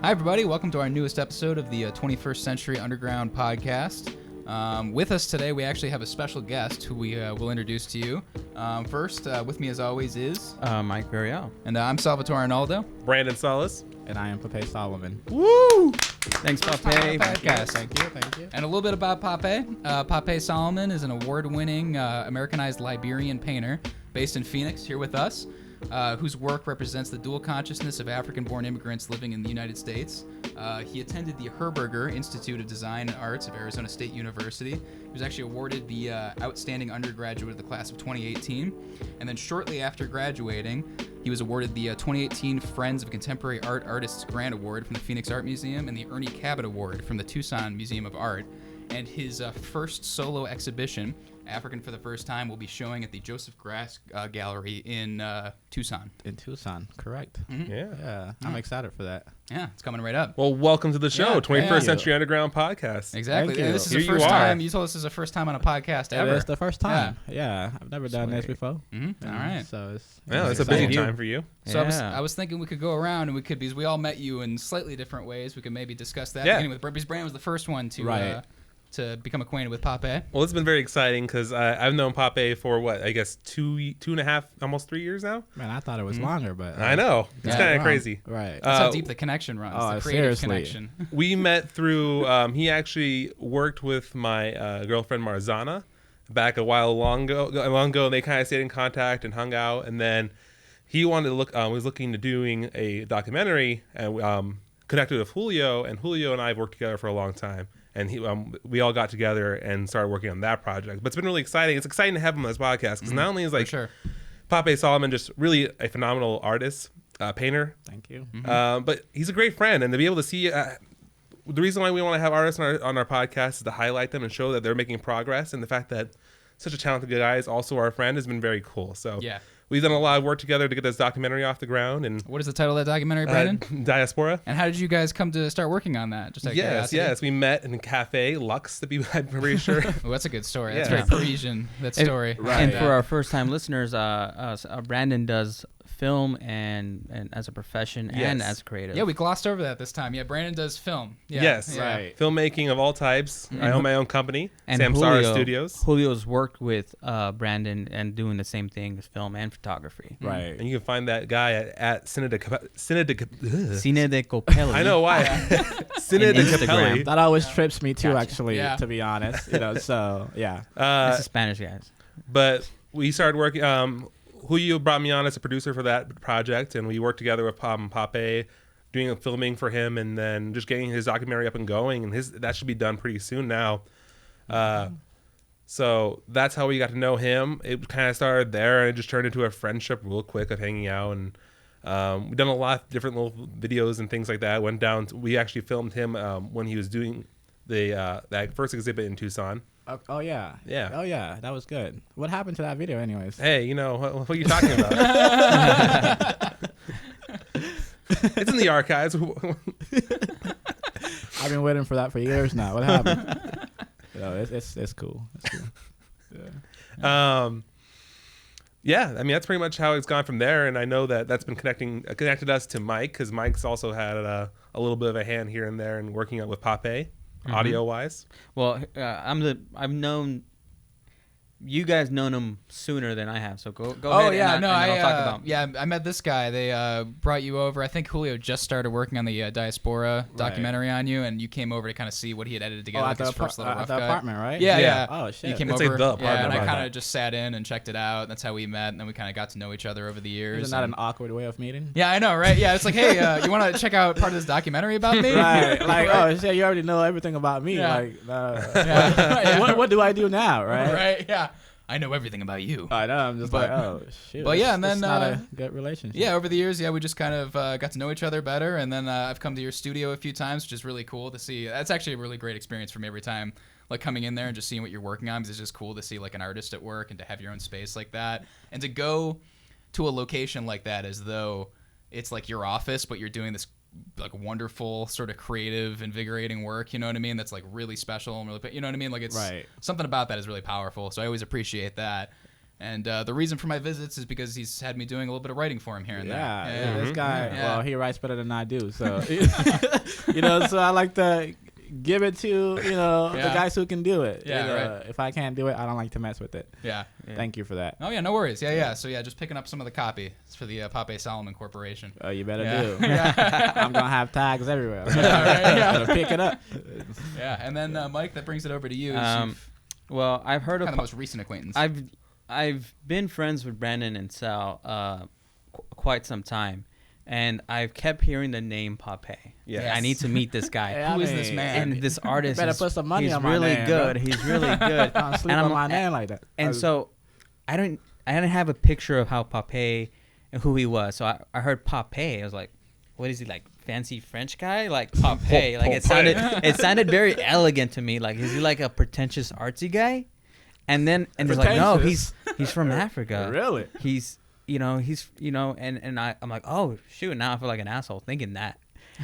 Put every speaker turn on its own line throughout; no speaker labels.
Hi, everybody. Welcome to our newest episode of the 21st Century Underground podcast. With us today, we actually have a special guest who we will introduce to you. First, with me as always is...
Mike Variel.
And I'm Salvatore Arnaldo.
Brandon Solis.
And I am Papay Solomon.
Woo!
Thanks, Papay.
Podcast.
Thank you.
And a little bit about Papay. Papay Solomon is an award-winning Americanized Liberian painter based in Phoenix, here with us, whose work represents the dual consciousness of African-born immigrants living in the United States. He attended the Herberger Institute of Design and Arts of Arizona State University. He was actually awarded the Outstanding Undergraduate of the class of 2018. And then shortly after graduating, he was awarded the 2018 Friends of Contemporary Art Artists Grant Award from the Phoenix Art Museum and the Ernie Cabot Award from the Tucson Museum of Art. And his first solo exhibition, African for the First Time, will be showing at the Joseph Grass Gallery in Tucson.
In Tucson, correct.
Mm-hmm.
Yeah, I'm excited for that.
Yeah, it's coming right up.
Well, welcome to the show,
Yeah,
21st
thank
Century Underground podcast.
Exactly.
Thank you.
This is
Here
the
you
first
are.
time. You told us this is the first time on a podcast ever.
It's the first time. Yeah, I've never done this
Sweet.
before.
Mm-hmm. All right.
So it's
Yeah, it's a busy
exciting.
time for you.
So
Yeah.
I was thinking we could go around and we could, because we all met you in slightly different ways, we could maybe discuss that.
Yeah.
Beginning with because Brandon was the first one to
Right.
to become acquainted with Papay.
Well, it's been very exciting because I've known Papay for I guess two and a half, almost 3 years now.
Man, I thought it was longer, but
I know. It's
Yeah.
kind of
Wow.
crazy.
Right.
That's how deep the connection runs.
oh,
the creative
seriously.
connection.
We met through, he actually worked with my girlfriend Marzana back a while long ago. They kind of stayed in contact and hung out. And then he wanted to was looking to doing a documentary and connected with Julio. And Julio and I have worked together for a long time. And we all got together and started working on that project. But it's been really exciting. It's exciting to have him on this podcast because not only is
For sure.
Papay Solomon just really a phenomenal artist, painter,
Thank you.
but he's a great friend. And to be able to see, the reason why we want to have artists on our podcast is to highlight them and show that they're making progress. And the fact that such a talented guy is also our friend has been very cool. So
Yeah.
we've done a lot of work together to get this documentary off the ground. And
What is the title of that documentary, Brandon?
Diaspora.
And how did you guys come to start working on that? Just out of curiosity?
Yes. We met in Cafe Lux, to be I'm pretty sure.
Oh, that's a good story. That's
Yeah.
very Parisian, that story.
And for our first-time listeners, Brandon does film and as a profession and
Yes.
as creative.
Yeah, we glossed over that this time. Yeah, Brandon does film. Yeah.
Yes.
Yeah.
Right.
Filmmaking of all types. I own my own company,
and
Samsara Studios.
Julio's worked with Brandon and doing the same thing as film and photography.
Right.
And you can find that guy at Cine de
Cine de Copelli.
I know why. Cine de
Instagram.
Capelli.
That always trips me too,
Gotcha.
actually,
Yeah.
to be honest. So yeah.
This is Spanish, guys.
But we started working. Julio brought me on as a producer for that project, and we worked together with Papay, doing a filming for him, and then just getting his documentary up and going. And that should be done pretty soon now. So that's how we got to know him. It kind of started there, and it just turned into a friendship real quick of hanging out. And we've done a lot of different little videos and things like that. We actually filmed him when he was doing that first exhibit in Tucson.
Oh yeah.
Yeah.
Oh yeah. That was good. What happened to that video, anyways?
Hey, what are you talking about? It's in the archives.
I've been waiting for that for years now. What happened? It's cool. It's cool. Yeah.
Yeah, I mean, that's pretty much how it's gone from there. And I know that's been connected us to Mike, because Mike's also had a little bit of a hand here and there in working out with Papay, audio-wise.
Well, I've known you guys known him sooner than I have, so go
Oh
ahead.
yeah,
and I'll talk about.
yeah, I met this guy. They brought you over. I think Julio just started working on the Diaspora documentary on you, and you came over to kind of see what he had edited together.
at
Like his first little rough
the
cut.
apartment, right?
Yeah.
Oh shit.
You came
It's
over,
like the apartment,
and I
right.
kind of just sat in and checked it out. That's how we met, and then we kind of got to know each other over the years.
Isn't that
and-
an awkward way of meeting?
Yeah, I know, right? Yeah, it's like, hey, you want to check out part of this documentary about me?
Right. Like, oh shit, you already know everything about me.
Yeah.
Like,
Yeah.
what do I do now, right?
Right. Yeah. I know everything about you.
I know. I'm just
But-
like, oh shit.
but yeah, and
it's
then,
not a good relationship.
Yeah, over the years, we just kind of got to know each other better, and then I've come to your studio a few times, which is really cool to see. That's actually a really great experience for me every time, like coming in there and just seeing what you're working on, because it's just cool to see like an artist at work and to have your own space like that, and to go to a location like that as though it's like your office, but you're doing this like wonderful sort of creative, invigorating work. You know what I mean? That's like really special and really, you know what I mean? Like it's
Right.
something about that is really powerful. So I always appreciate that. And the reason for my visits is because he's had me doing a little bit of writing for him here and there.
This guy,
Yeah.
well, he writes better than I do. So, so I like to give it to, the guys who can do it.
Yeah, right.
If I can't do it, I don't like to mess with it.
Yeah.
Thank you for that.
Oh, yeah, no worries. Yeah. So, just picking up some of the copy. It's for the Papay Solomon Corporation.
Oh, you better do.
Yeah.
I'm going to have tags everywhere.
Yeah.
Pick it up.
Yeah, and then, Mike, that brings it over to you.
Well, I've heard of
the most recent acquaintance.
I've been friends with Brandon and Sal quite some time, and I've kept hearing the name Papay.
Yes.
I need to meet this guy.
Who is this man?
And this artist
better put some money
he's
on my
really
name,
good.
bro.
He's really good.
Don't sleep on my name like that.
And so I didn't have a picture of how Papay and who he was. So I heard Papay. I was like, what is he, like fancy French guy? Like Papay. Like it sounded very elegant to me. Like, is he like a pretentious artsy guy? And it's like, no, he's from Africa.
Really?
And I'm like, oh shoot, now I feel like an asshole thinking that.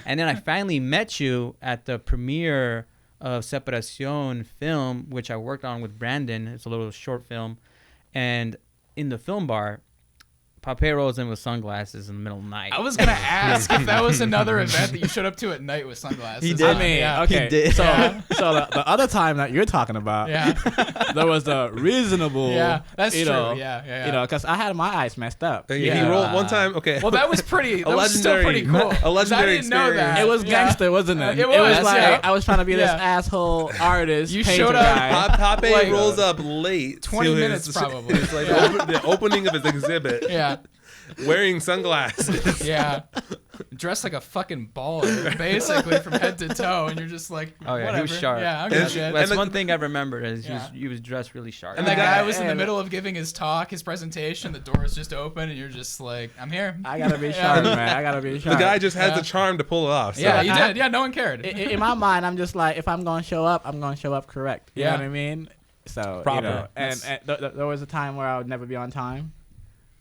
And then I finally met you at the premiere of Separación film, which I worked on with Brandon. It's a little short film. And in the film bar, Papay rolls in with sunglasses in the middle of the night.
I was going to ask if that was another event that you showed up to at night with sunglasses.
He did.
I mean, okay.
He did.
So the other time that you're talking about, there was a reasonable,
that's true.
Because I had my eyes messed up.
He rolled one time. Okay.
Well, that was pretty. That was still
legendary-
pretty cool.
a legendary
I didn't know that.
experience.
It was gangster, wasn't it?
It was,
like
yeah.
I was trying to be this
Yeah.
asshole artist.
You
painter
showed up-
guy.
Papay
Like,
rolls up late.
20
to
minutes probably.
It's like the opening of his exhibit.
Yeah.
Wearing sunglasses.
Yeah. Dressed like a fucking baller, basically from head to toe, and you're just like,
Oh yeah,
whatever.
he was sharp.
Yeah, I don't give a
And-
shit.
That's
the-
one thing I remember is
Yeah.
he was dressed really sharp.
And
the
that
guy-
guy was in the
and-
middle of giving his talk, his presentation. The door is just open, and you're just like, I'm here.
I gotta be sharp, man. I gotta be
The
sharp.
guy just has
Yeah.
the charm to pull it off. So.
Yeah, you did. Yeah, no one cared.
In my mind, I'm just like, if I'm gonna show up, I'm gonna show up correct. You know what I mean? So
Proper.
and there was a time where I would never be on time.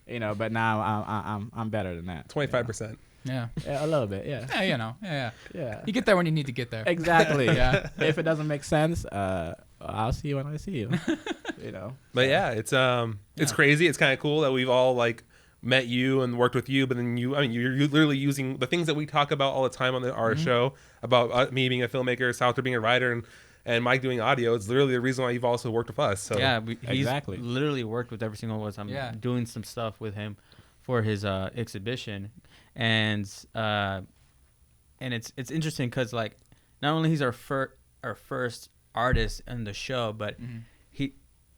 But now I'm better than that.
25%.
Yeah.
Yeah, a little bit. Yeah.
Yeah, Yeah.
Yeah.
You get there when you need to get there.
Exactly.
Yeah.
If it doesn't make sense, I'll see you when I see you.
But yeah, it's crazy. It's kind of cool that we've all like met you and worked with you, but then you're literally using the things that we talk about all the time on our show about me being a filmmaker, Salvatore being a writer, and Mike doing audio. It's literally the reason why you've also worked with us. So
yeah, he's
Exactly.
literally worked with every single one of us. I'm doing some stuff with him for his exhibition, and it's interesting because like not only he's our first artist in the show, but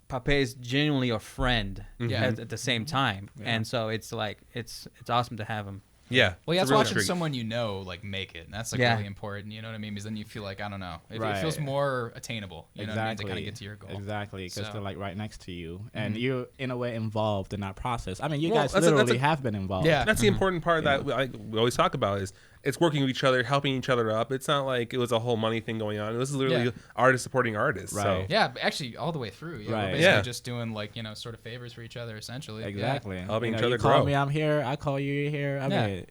Papay is genuinely a friend at the same time, and so it's like it's awesome to have him.
yeah.
Well, yeah,
it's
that's
a real
watching
treat.
someone like make it. And that's like
Yeah.
really important. You know what I mean? Because then you feel like, I don't know, it
Right.
feels more attainable. You know what I mean? To
Exactly.
kind of get to your goal.
Exactly, because
So-
they're like right next to you, and you're in a way involved in that process. I mean, you
Well,
guys
that's a-
literally have been involved.
Yeah.
That's the important part that we always talk about is it's working with each other, helping each other up. It's not like it was a whole money thing going on. This is literally artists supporting artists. So.
Right.
Yeah, but actually, all the way through. Yeah,
Right.
We're basically
Yeah.
just doing like sort of favors for each other, essentially.
Exactly.
Helping each
you
other
call
grow.
me, I'm here. I call you, you're here. I
Yeah.
mean,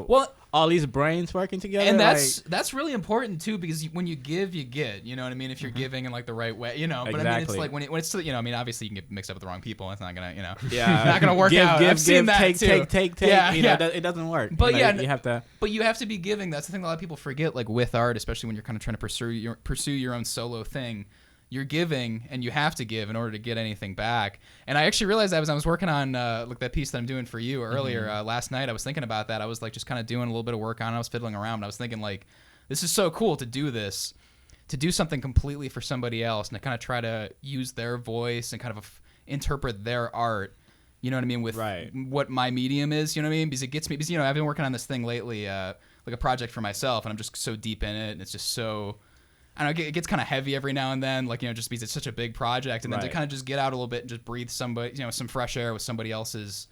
Well,
all these brains working together.
and that's really important too, because when you give, you get. You know what I mean? If you're giving in like the right way, But I mean, it's
Exactly.
like when it's I mean, obviously you can get mixed up with the wrong people. It's not gonna,
yeah,
not gonna work out. I've seen that
take,
too.
take.
Yeah,
It doesn't work.
But
you have to.
But you have to be giving. That's the thing a lot of people forget. Like with art, especially when you're kind of trying to pursue your own solo thing. You're giving, and you have to give in order to get anything back. And I actually realized that as I was working on like that piece that I'm doing for you earlier last night. I was thinking about that. I was like just kind of doing a little bit of work on it. I was fiddling around. And I was thinking like, this is so cool to do this, to do something completely for somebody else, and to kind of try to use their voice and kind of interpret their art. You know what I mean? With what my medium is. You know what I mean? Because it gets me. Because I've been working on this thing lately, like a project for myself, and I'm just so deep in it, and it's just so. I don't know, it gets kind of heavy every now and then, like, just because it's such a big project, and then to kind of just get out a little bit and just breathe some fresh air with somebody else's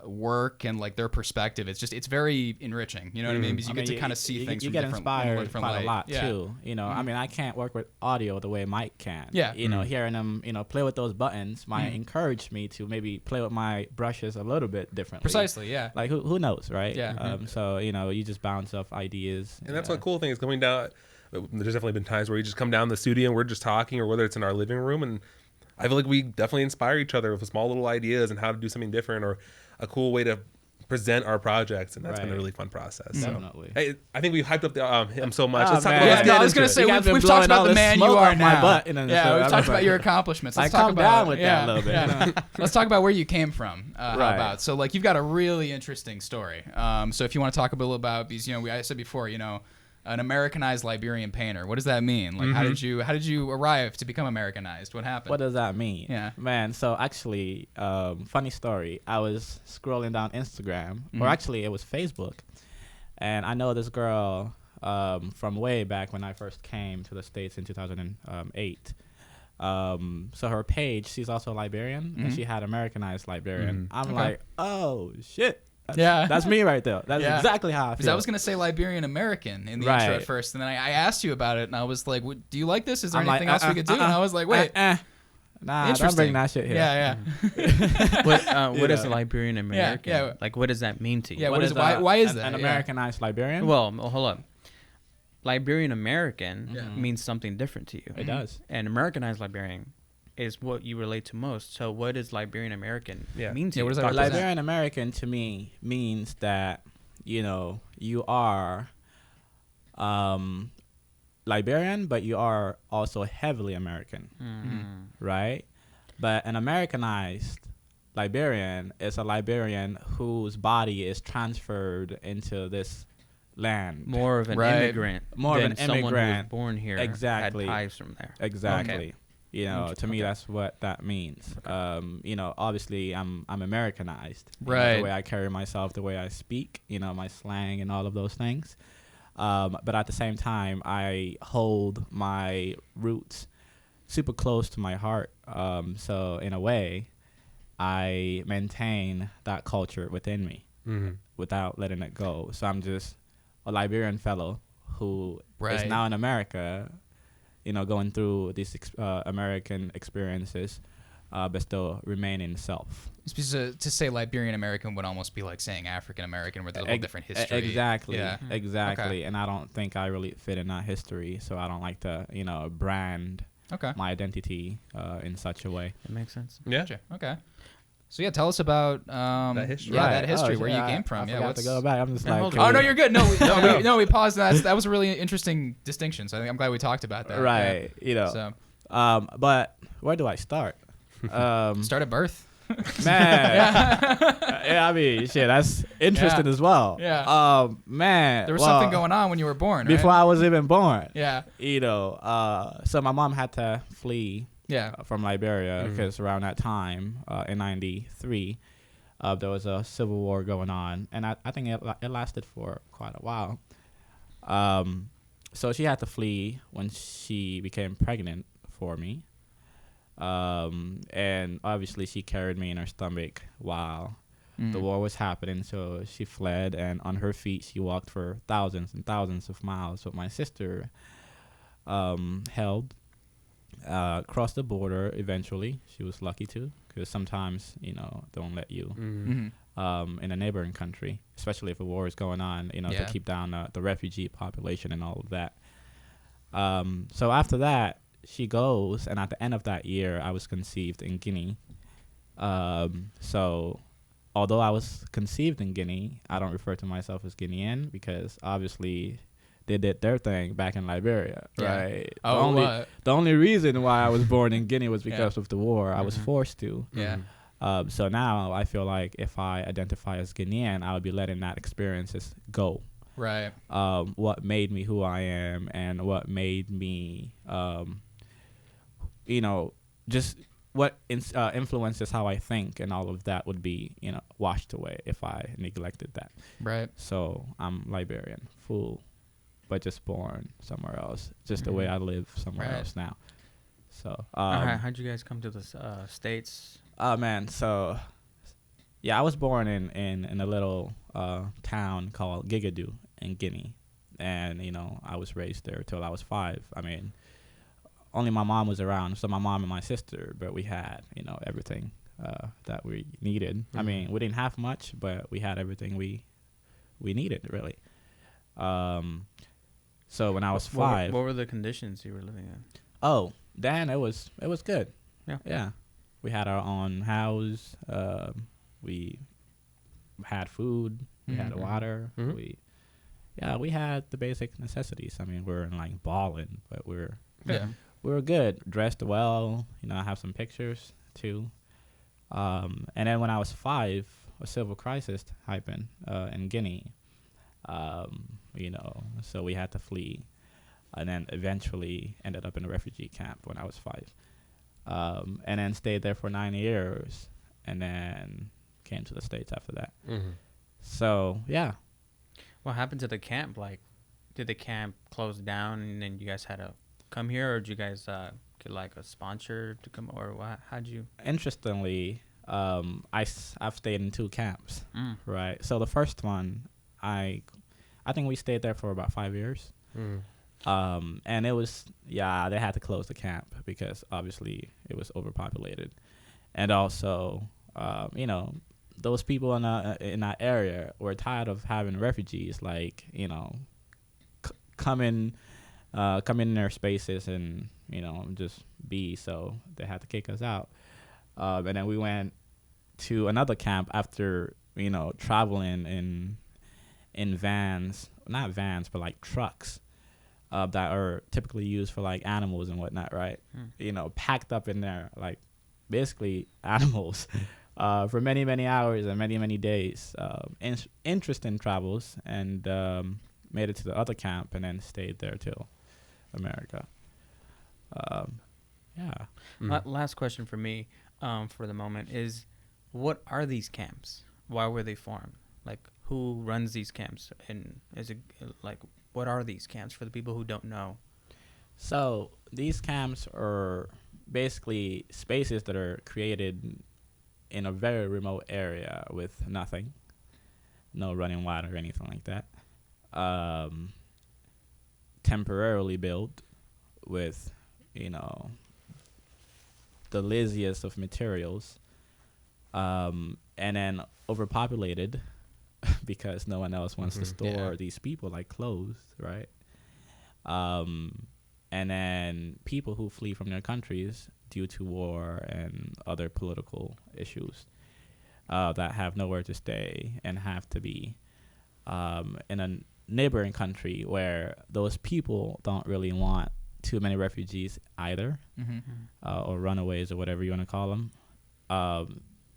work and like their perspective. It's very enriching. You know what I mean? Because you get to kind of see things.
You
from
get
different,
inspired
different
quite
light.
a lot too. I mean, I can't work with audio the way Mike can.
Yeah.
Hearing him, play with those buttons might encourage me to maybe play with my brushes a little bit differently.
Precisely. Yeah.
Like who knows, right?
Yeah.
So you just bounce off ideas.
And that's what cool thing is coming down. There's definitely been times where you just come down the studio and we're just talking, or whether it's in our living room, and I feel like we definitely inspire each other with small little ideas and how to do something different or a cool way to present our projects, and that's been a really fun process.
Definitely.
So, hey, I think we hyped up him so much.
Oh,
Let's talk
man.
about.
Yeah,
Let's
no,
get
I was
into
gonna
it.
say
You guys been
we've talked
blowing all
about the
this
man you
smoke
are
off my
now.
butt, you know,
Yeah,
so
we've
I'm
talked
just
about
like-
your accomplishments. Let's
Like,
talk
calm
about,
down with that a little bit. You know?
Let's talk about where you came from. How
Right.
about so like you've got a really interesting story. So if you want to talk a little about these, I said before, an Americanized Liberian painter. What does that mean? Like, how did you arrive to become Americanized? What happened?
What does that mean?
Yeah.
Man, so actually, funny story. I was scrolling down Instagram, or actually it was Facebook, and I know this girl from way back when I first came to the States in 2008. So her page, she's also a Liberian, and she had Americanized Liberian. I'm like, oh, shit. That's me right there. That's exactly how I feel.
Because I was going to say Liberian American in the intro at first, and then I asked you about it, and I was like, do you like this? Is there anything else we could do? And I was like, wait.
Nah, don't bring that shit here.
Yeah.
What is a Liberian American?
Yeah.
Like, what does that mean to you?
Yeah,
What is
why is that?
an Americanized Liberian?
Well, hold up. Liberian American means something different to you.
It does.
And Americanized Liberian is what you relate to most. So what does Liberian American mean to you?
What does that represent?
Liberian American to me means that, you are Liberian, but you are also heavily American, right? But an Americanized Liberian is a Liberian whose body is transferred into this land.
More of an immigrant.
More of
than
an
someone who
immigrant.
was born here.
Exactly.
Had ties from there.
Exactly. To me, that's what that means. Obviously, I'm Americanized.
Right.
The way I carry myself, the way I speak, my slang and all of those things. But at the same time, I hold my roots super close to my heart. So in a way, I maintain that culture within me without letting it go. So I'm just a Liberian fellow who is now in America, going through these American experiences, but still remaining self.
To say Liberian American would almost be like saying African American, where there's a whole different history.
Exactly.
Yeah.
Exactly.
Okay.
And I don't think I really fit in that history, so I don't like to, brand my identity in such a way.
That makes sense.
Yeah.
Gotcha. Okay. So tell us about that
history.
Yeah, that history, where
yeah,
you came from.
I forgot to go back. I'm just like,
Oh no, you're good. No, we paused. That was a really interesting distinction. So I'm glad we talked about that.
right.
Yeah.
But where do I start?
Start at birth.
Man. Yeah, I mean, shit, that's interesting as well.
Yeah.
Man.
There was something going on when you were born,
before
right?
I was even born.
Yeah.
So my mom had to flee
Yeah.
from Liberia because around that time, in 93, there was a civil war going on. And I think it lasted for quite a while. So she had to flee when she became pregnant for me. And obviously she carried me in her stomach while the war was happening. So she fled, and on her feet she walked for thousands and thousands of miles with my sister. Crossed the border eventually. She was lucky to, because sometimes don't let you in a neighboring country, especially if a war is going on, to keep down the refugee population and all of that. So after that, she goes, and at the end of that year, I was conceived in Guinea. So although I was conceived in Guinea, I don't refer to myself as Guinean, because obviously they did their thing back in Liberia, right? The only reason why I was born in Guinea was because of the war. I was forced to.
Yeah.
So now I feel like if I identify as Guinean, I would be letting that experiences go.
Right.
What made me who I am, and what made me, just what influences how I think, and all of that would be, washed away if I neglected that.
Right.
So I'm Liberian, full, but just born somewhere else. Just the way I live somewhere else now. So
how'd you guys come to the States?
Oh man, so yeah, I was born in a little town called Gigadu in Guinea, and I was raised there till I was 5. I mean, only my mom was around, so my mom and my sister, but we had everything that we needed. I mean, we didn't have much, but we had everything we needed, really. So when I was 5,
what were the conditions you were living in?
oh, then it was good. Yeah, we had our own house. We had food. We had water.
Mhm.
We had the basic necessities. I mean, we're like balling, but
Yeah.
we were good, dressed well. I have some pictures too. And then when I was 5, a civil crisis happened in Guinea. So we had to flee, and then eventually ended up in a refugee camp when I was 5. And then stayed there for 9 years, and then came to the States after that.
Mhm.
So yeah,
What happened to the camp? Like, did the camp close down and then you guys had to come here, or did you guys get like a sponsor to come, or what? How'd you?
interestingly, I've stayed in 2 camps,
Mm.
right? So the first one, I think we stayed there for about 5 years.
Mhm.
And it was, they had to close the camp because obviously it was overpopulated. And also, those people in that area were tired of having refugees, like, come in their spaces and, just be, so they had to kick us out. And then we went to another camp after, traveling in vans, not vans, but like trucks. That are typically used for like animals and whatnot, right? Packed up in there, like basically animals, for many, many hours and many, many days. Interesting travels, and made it to the other camp and then stayed there till America. Yeah.
Last question for me, for the moment is, what are these camps? Why were they formed? Like, who runs these camps? And is it like, what are these camps for the people who don't know?
So these camps are basically spaces that are created in a very remote area with nothing, no running water or anything like that. Temporarily built with, the laziest of materials, and then overpopulated because no one else wants to store these people, like clothes, right? And then people who flee from their countries due to war and other political issues, that have nowhere to stay and have to be in a neighboring country where those people don't really want too many refugees either, or runaways or whatever you want to call them.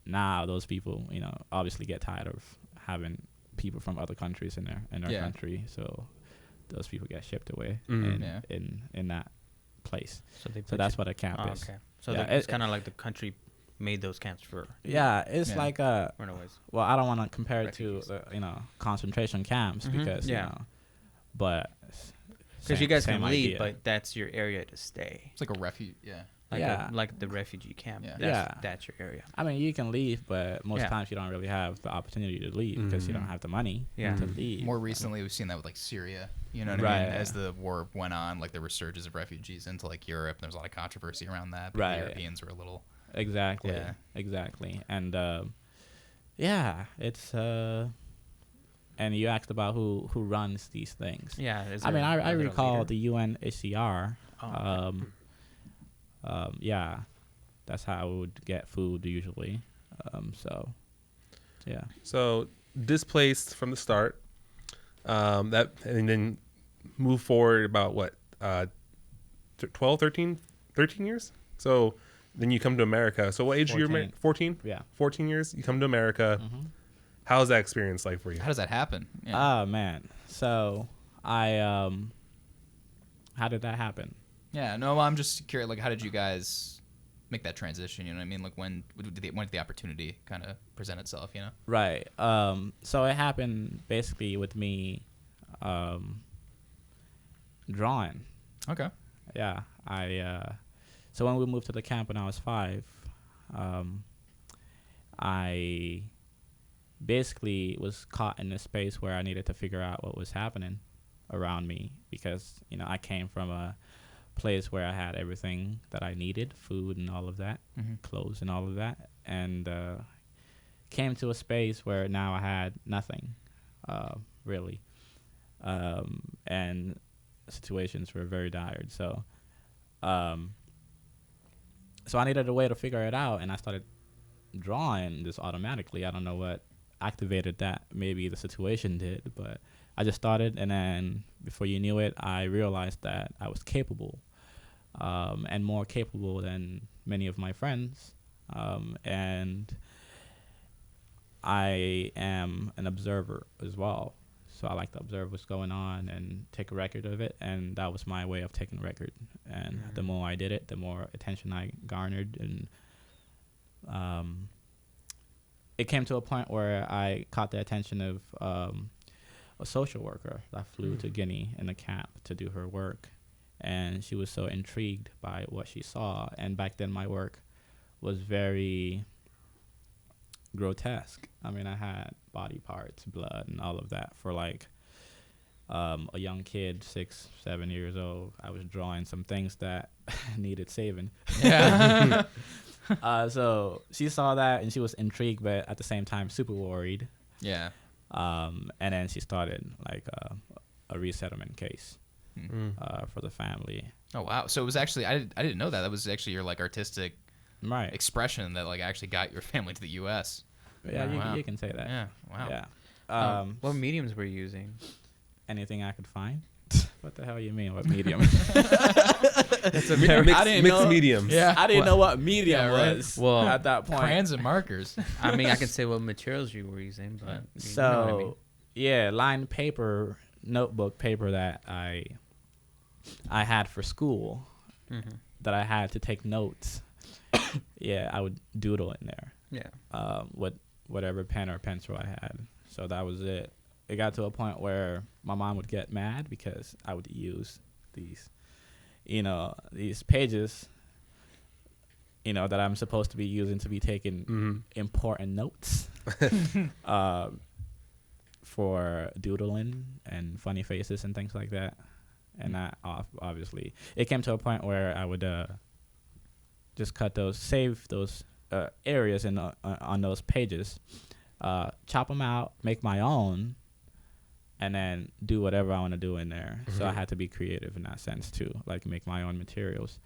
Now those people, obviously get tired of having people from other countries in their country, so those people get shipped away in that place. So that's what a camp is.
Okay. So
Yeah,
it's kind of like the country made those camps for
It's like a,
runaways.
well, I don't want to compare
Refugees.
it to concentration camps because but
Because you guys
same
can leave,
idea.
but that's your area to stay.
It's like a refuge. Yeah.
Like like the refugee camp.
Yeah.
That's your area.
I mean, you can leave, but most
Yeah.
times you don't really have the opportunity to leave because you don't have the money to leave.
More recently, we've seen that with like Syria. You know what I
Right.
mean? As the war went on, like there were surges of refugees into like Europe. There was a lot of controversy around that. But
Right.
The Europeans were a little.
Exactly.
Yeah.
Exactly. And it's and you asked about who runs these things.
Yeah.
I mean, I
is there a
recall
leader?
the UNHCR.
Oh, okay.
That's how I would get food usually.
So displaced from the start, that and then move forward about what 12, 13 years. So then you come to America. So what age are you
14.
14?
Yeah.
14 years. You come to America. How's that experience like for you?
How does that happen? Yeah.
Oh man. So I how did that happen?
Yeah. No, I'm just curious. Like, how did you guys make that transition? You know what I mean? Like, when did the opportunity kind of present itself? You know?
Right. So it happened basically with me drawing.
Okay.
Yeah. So when we moved to the camp when I was 5, I basically was caught in a space where I needed to figure out what was happening around me because, I came from a place where I had everything that I needed, food and all of that, clothes and all of that, and came to a space where now I had nothing, really, and situations were very dire. So So I needed a way to figure it out, and I started drawing this automatically. I don't know what activated that. Maybe the situation did, but I just started, and then before you knew it, I realized that I was capable, and more capable than many of my friends. And I am an observer as well. So I like to observe what's going on and take a record of it. And that was my way of taking a record. And the more I did it, the more attention I garnered. And it came to a point where I caught the attention of a social worker that flew to Guinea in a camp to do her work. And she was so intrigued by what she saw. And back then my work was very grotesque. I mean, I had body parts, blood, and all of that for like a young kid, 6, 7 years old. I was drawing some things that needed saving.
Yeah.
So she saw that and she was intrigued, but at the same time super worried.
Yeah.
And then she started like a resettlement case for the family.
Oh wow. So it was actually I didn't know that. That was actually your like artistic
Right.
expression that like actually got your family to the U.S.
Yeah,
Wow.
you can say that.
Yeah. Wow.
Yeah.
What mediums were you using?
Anything I could find. What the hell you mean? What medium?
That's a very
Mixed mediums.
Yeah.
I didn't know what medium
Yeah, right.
was
Well,
at that point.
Crayons and markers.
I mean, I can say what materials you were using, but
So,
you know what I mean.
yeah, lined paper, notebook paper that I had for school that I had to take notes. Yeah, I would doodle in there.
Yeah.
With whatever pen or pencil I had. So that was it. It got to a point where my mom would get mad because I would use these, these pages, that I'm supposed to be using to be taking important notes for doodling and funny faces and things like that. And that obviously, it came to a point where I would just save those areas on those pages, chop them out, make my own, and then do whatever I want to do in there. So I had to be creative in that sense too, like make my own materials.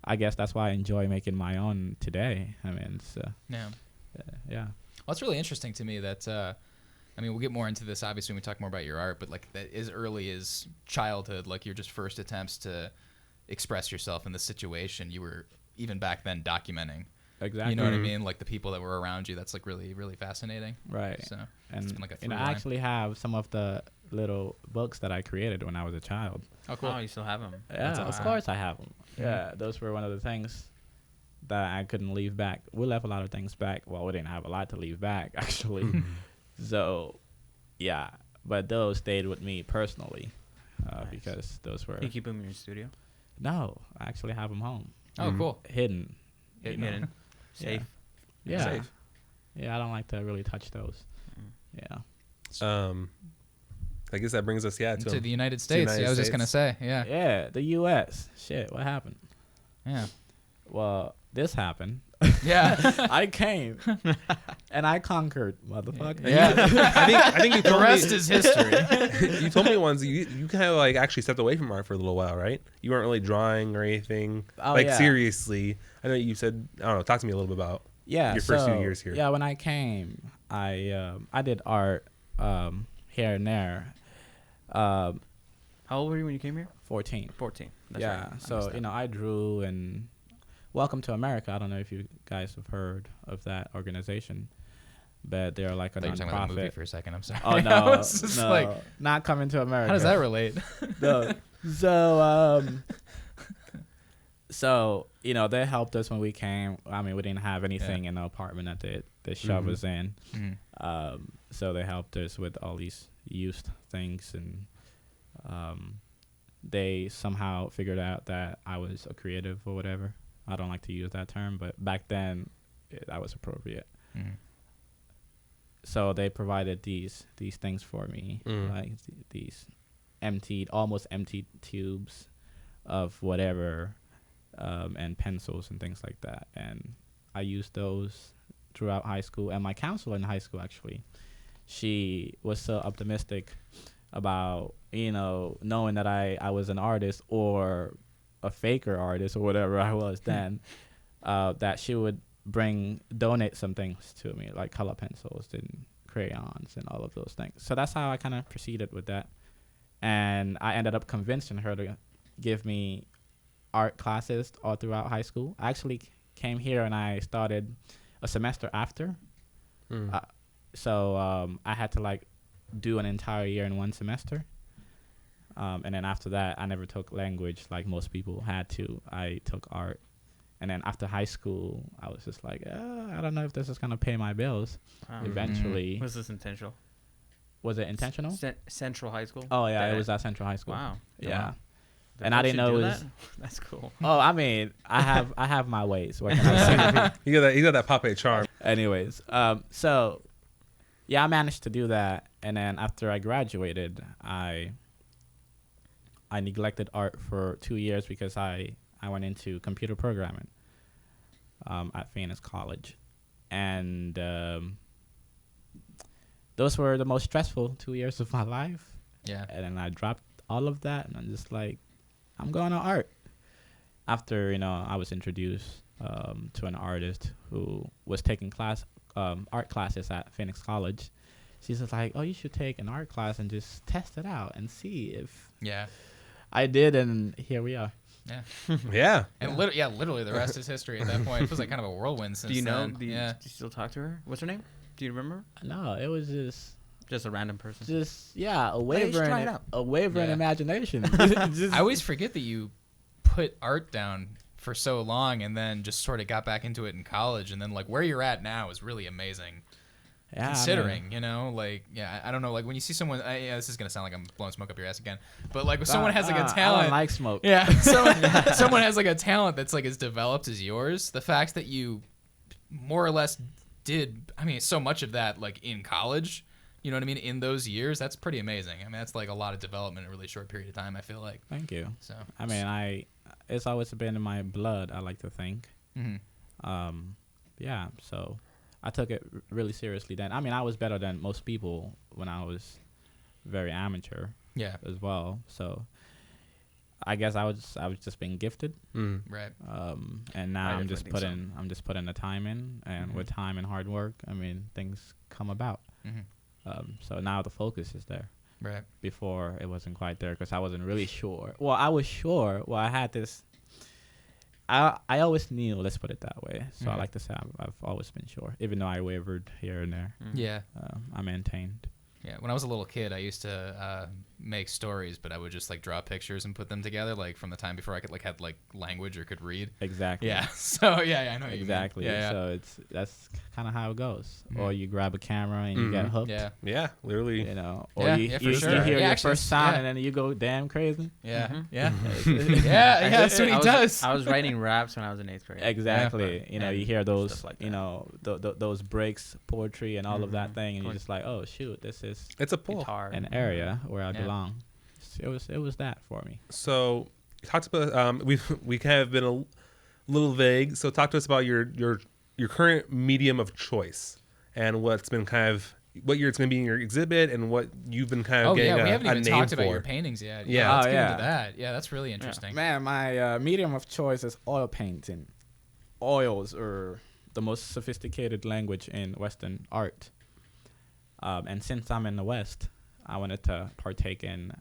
I guess that's why I enjoy making my own today. I mean,
Yeah.
yeah.
Well, it's really interesting to me that, we'll get more into this obviously when we talk more about your art, but like that as early as childhood, like your just first attempts to express yourself in the situation, you were even back then documenting.
Exactly.
You know what I mean? Like the people that were around you. That's like really, really fascinating.
Right.
So
And
it's been like a through
I
line.
actually have some of the little books that I created when I was a child.
Oh, cool.
Oh, you still have them?
Yeah, of course I have them. Yeah, those were one of the things that I couldn't leave back. We left a lot of things back. Well, we didn't have a lot to leave back, actually. So, yeah. But those stayed with me personally because those were...
You keep them in your studio?
No, I actually have them home.
Oh, cool.
Hidden.
Hidden. Safe.
Yeah.
Safe.
Yeah, I don't like to really touch those. Yeah.
I guess that brings us to
To the United States.
United
Yeah, I was just going to
States.
say. Yeah.
Yeah, the U.S. Shit, what happened?
Yeah.
Well, this happened.
Yeah.
I came and I conquered, motherfucker.
Yeah.
I think you
The
told
rest
me,
is history.
you told me once you kind of like actually stepped away from art for a little while, right? You weren't really drawing or anything
Yeah.
seriously. I know you said, I don't know, talk to me a little bit about your first few years here.
Yeah, when I came, I did art here and there.
How old were you when you came here?
14.
14. That's
Yeah,
right.
so I drew and Welcome to America. I don't know if you guys have heard of that organization, but they're like a
I thought you were talking about the movie
nonprofit.
for a second. I'm sorry.
Oh
I
no,
was just
no,
like,
not coming to America.
how does that relate?
No. So so they helped us when we came. I mean, we didn't have anything in the apartment that they shoved us in.
Mhm.
So they helped us with all these used things, and they somehow figured out that I was a creative or whatever. I don't like to use that term, but back then that was appropriate.
Mhm.
So they provided these things for me, like these almost empty tubes of whatever, and pencils and things like that. And I used those throughout high school. And my counselor in high school, actually, she was so optimistic about, knowing that I was an artist or a faker artist or whatever I was then. that she would donate some things to me, like color pencils and crayons and all of those things. So that's how I kind of proceeded with that. And I ended up convincing her to give me art classes all throughout high school. I actually came here and I started a semester after. So I had to like do an entire year in one semester. And then after that, I never took language like most people had to. I took art. And then after high school, I was just like, I don't know if this is going to pay my bills. Eventually.
Was this intentional?
Was it intentional?
Central High School?
Oh, yeah, it was at Central High School.
Wow.
Yeah.
Wow.
And I didn't know it was...
That? That's cool.
Oh, I mean, I have my ways. What can I say?
You got that Papay charm.
Anyways, so, yeah, I managed to do that. And then after I graduated, I neglected art for 2 years because I went into computer programming at Phoenix College. And those were the most stressful 2 years of my life.
Yeah.
And then I dropped all of that, and I'm just like, I'm going to art. After, I was introduced to an artist who was taking art classes at Phoenix College. She's just like, oh, you should take an art class and just test it out and see if...
Yeah.
I did, and here we are.
Yeah.
Yeah.
And literally the rest is history at that point. It was like kind of a whirlwind since
Do you know?
then.
Do you still talk to her? What's her name? Do you remember?
No, it was
Just a random person.
a wavering imagination.
I always forget that you put art down for so long and then just sort of got back into it in college, and then like where you're at now is really amazing.
Yeah,
Considering, I don't know, like when you see someone, this is gonna sound like I'm blowing smoke up your ass again, but like when someone has like a talent,
I don't like smoke.
Yeah, someone has like a talent that's like as developed as yours. The fact that you more or less did, so much of that like in college, you know what I mean, in those years, that's pretty amazing. That's like a lot of development in a really short period of time, I feel like.
Thank you.
So
it's always been in my blood, I like to think.
Mm-hmm.
Yeah, so I took it really seriously then. I was better than most people when I was very amateur.
Yeah.
As well. So I guess I was just being gifted.
Right.
And now I'm just putting the time in, and with time and hard work, things come about. So now the focus is there.
Right.
Before it wasn't quite there because I wasn't really sure. Well, I was sure. Well, I had this. I always knew. Let's put it that way. So I like to say I've always been sure, even though I wavered here and there.
Yeah.
I maintained.
Yeah, when I was a little kid, I used to make stories, but I would just like draw pictures and put them together, like from the time before I could had like language or could read.
Exactly.
Yeah. So I know what
exactly.
You mean. Yeah.
So that's kind of how it goes. Or you grab a camera and you get hooked.
Yeah.
Yeah. Literally.
Or you hear your first sound and then you go damn crazy.
Yeah. Yeah. Yeah. That's what he does.
I was writing raps when I was in 8th grade.
Exactly.
Yeah.
You hear those,
like
those breaks, poetry, and all of that thing, and you're just like, oh shoot, this is.
It's a pull.
An area where I belong. It was that for me.
So talk about we kind of been a little vague. So talk to us about your current medium of choice and what's been what it's going to be in your exhibit and what you've been kind of getting
we haven't even talked about
for.
your paintings yet.
Yeah.
Let's get into that. Yeah, that's really interesting.
Man, my medium of choice is oil painting. Oils are the most sophisticated language in Western art. And since I'm in the West, I wanted to partake in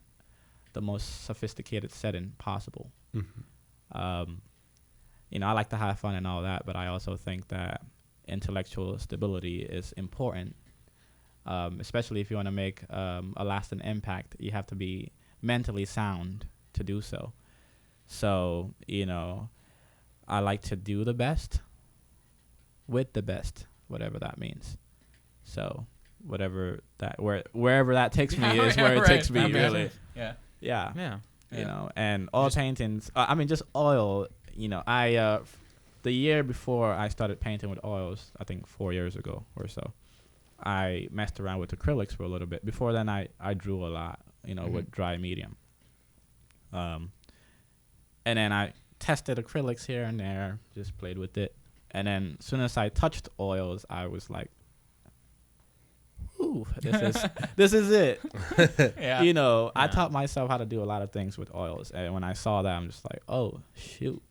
the most sophisticated setting possible. I like to have fun and all that, but I also think that intellectual stability is important, especially if you want to make a lasting impact. You have to be mentally sound to do so. So, I like to do the best with the best, whatever that means. So wherever that takes me is where it takes me, really. Yeah. And oil paintings, just oil, the year before I started painting with oils, I think 4 years ago or so, I messed around with acrylics for a little bit. Before then, I drew a lot, with dry medium. And then I tested acrylics here and there, just played with it. And then as soon as I touched oils, I was like, ooh, this is it.
Yeah.
I taught myself how to do a lot of things with oils, and when I saw that, I'm just like, oh shoot,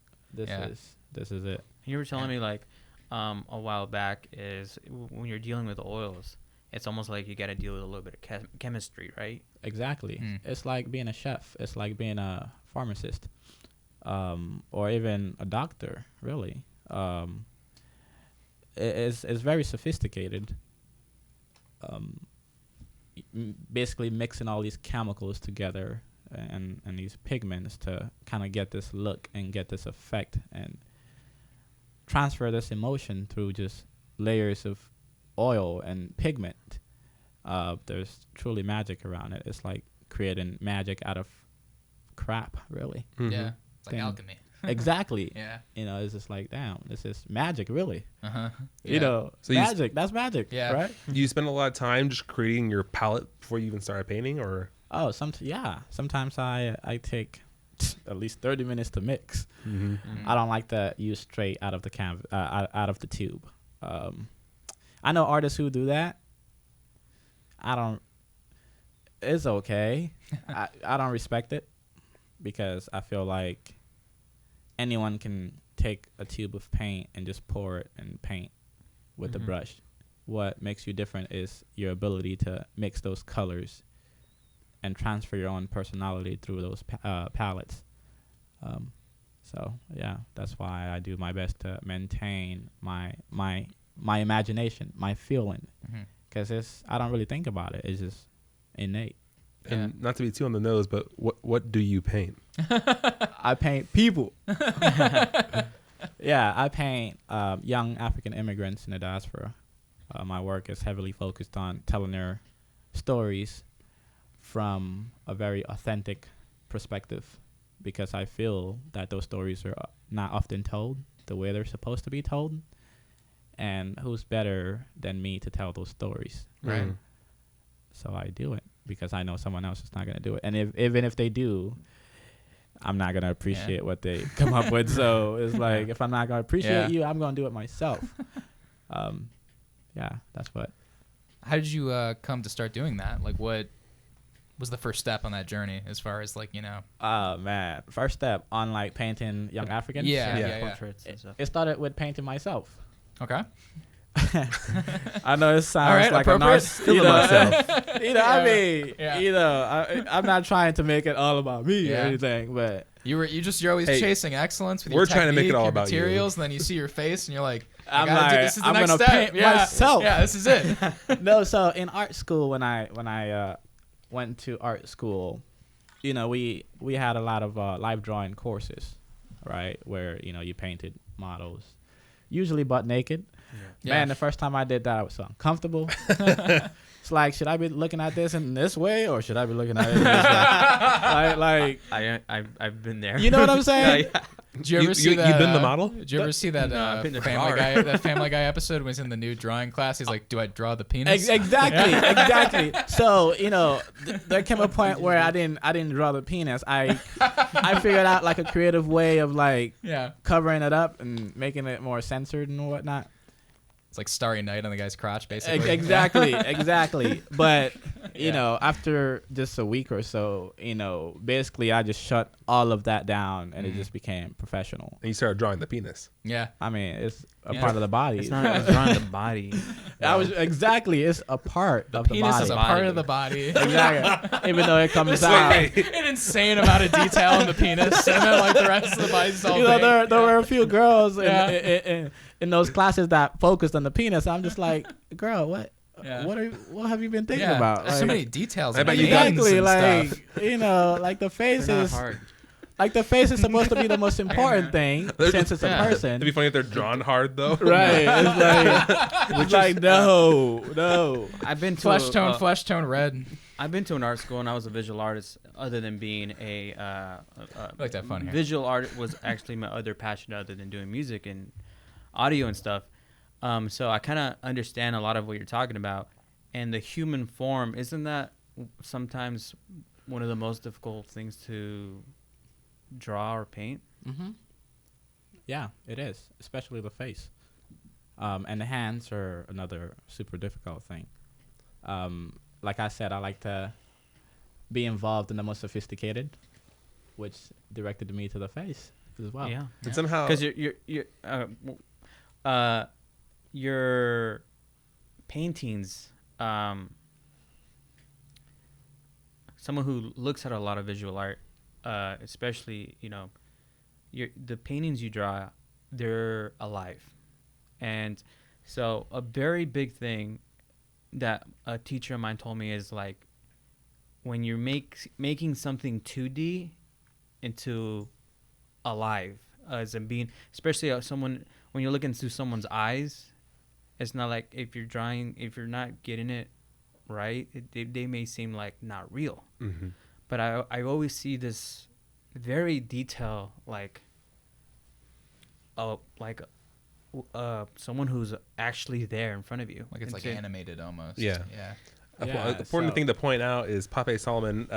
This is it.
You were telling me like a while back is when you're dealing with oils, it's almost like you got to deal with a little bit of chemistry, right?
Exactly. It's like being a chef. It's like being a pharmacist, or even a doctor. Really, it's very sophisticated. Basically mixing all these chemicals together and these pigments to kind of get this look and get this effect and transfer this emotion through just layers of oil and pigment. There's truly magic around it. It's like creating magic out of crap, really.
Yeah, it's like
Thing.
alchemy.
Exactly.
Yeah.
It's just like, damn, this is magic, really.
Yeah.
So
Magic. That's magic,
Yeah.
right?
You spend a lot of time just creating your palette before you even start painting, or
Oh, sometimes I take at least 30 minutes to mix. I don't like to use straight out of the canvas, out of the tube. I know artists who do that. I don't. It's okay. I don't respect it because I feel like anyone can take a tube of paint and just pour it and paint with the brush. What makes you different is your ability to mix those colors and transfer your own personality through those palettes. So yeah, that's why I do my best to maintain my imagination, my feeling, because I don't really think about it. It's just innate.
and not to be too on the nose, but what do you paint?
I paint people. Yeah, I paint young African immigrants in the diaspora. My work is heavily focused on telling their stories from a very authentic perspective, because I feel that those stories are not often told the way they're supposed to be told. And who's better than me to tell those stories?
Right.
So I do it because I know someone else is not going to do it. And even if they do, I'm not going to appreciate what they come up with. So it's like, if I'm not going to appreciate you, I'm going to do it myself. Yeah, that's what.
How did you come to start doing that? Like, what was the first step on that journey as far as, like, you know?
Oh, man. First step on, like, painting young Africans?
Yeah.
Portraits and stuff.
It started with painting myself.
Okay.
I know it sounds
All right,
like a
appropriate.
narcissist. I mean,
Yeah.
I'm not trying to make it all about me or
Yeah.
anything, but
You're always
Hey,
chasing excellence with
we're
your
trying to make it
technique
all
and
about you.
materials, and then you see your face, and you're like,
I'm
I gotta do,
like,
this is the
I'm
next
gonna
step.
paint myself.
Yeah, this is it.
No, so in art school, when I went to art school, we had a lot of live drawing courses, right, where you painted models, usually butt naked.
Yeah.
Man, the first time I did that, I was so uncomfortable. It's like, should I be looking at this in this way, or should I be looking at it in this way?
I've been there.
You know what I'm saying?
Yeah.
Did you ever see that?
You've been the model?
Did you ever see that
I've been there
Family
for
Guy?
art.
That Family Guy episode was in the new drawing class. He's like, "Do I draw the penis?"
Exactly. So there came a point where I didn't draw the penis. I figured out like a creative way of like covering it up and making it more censored and whatnot.
It's like Starry Night on the guy's crotch, basically.
Exactly. But after just a week or so, basically I just shut all of that down and it just became professional.
And you started drawing the penis.
Yeah.
I mean, it's a part of the body.
It's not drawing the body.
It's a part of the
Penis
body.
is a part of the body.
Exactly. Even though it comes out.
An insane amount of detail in the penis, and then like the rest of the body's all big.
There were a few girls in those classes that focused on the penis. I'm just like, girl, what?
Yeah.
What have you been thinking about?
There's so many details.
I bet
in
you
names
Exactly,
and
like
stuff.
like the face
They're not
is
hard.
like the face is supposed to be the most important thing since it's a person.
It'd be funny if they're drawn hard though.
Right. It's like no.
I've been to
Flesh tone red.
I've been to an art school and I was a visual artist. Other than being a
like that fun hair.
visual art was actually my other passion, other than doing music and audio and stuff. So I kind of understand a lot of what you're talking about. And the human form, isn't that sometimes one of the most difficult things to draw or paint?
Mm-hmm. Yeah, it is, especially the face. And the hands are another super difficult thing. Like I said, I like to be involved in the most sophisticated. which directed me to the face as well.
Yeah.
But somehow,
Because your paintings, someone who looks at a lot of visual art, especially the paintings you draw, they're alive. And so a very big thing that a teacher of mine told me is like, when you're making something 2D into alive, as a being, especially someone, when you're looking through someone's eyes, it's not like if you're not getting it right, they may seem like not real.
mm-hmm.
But I always see this very detail, like someone who's actually there in front of you.
Like it's like animated almost.
Yeah.
Yeah.
Important thing to point out is Papay Solomon,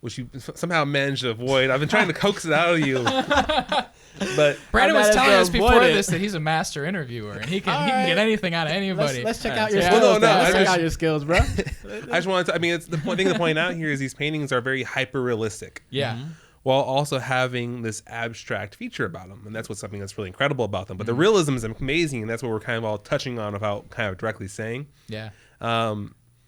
which you somehow managed to avoid. I've been trying to coax it out of you, but
Brandon was
managed
telling
to
us before
avoid it.
this that he's a master interviewer and he can
All
get
right.
anything out of anybody.
Let's check out your
Yeah.
skills.
Well, no,
Let's
I
check
just-
out your skills, bro.
I just wanted to. I mean, it's the thing to point out here is these paintings are very hyper realistic,
Yeah.
while also having this abstract feature about them, and that's what's something that's really incredible about them. But the realism is amazing, and that's what we're kind of all touching on without kind of directly saying.
Yeah.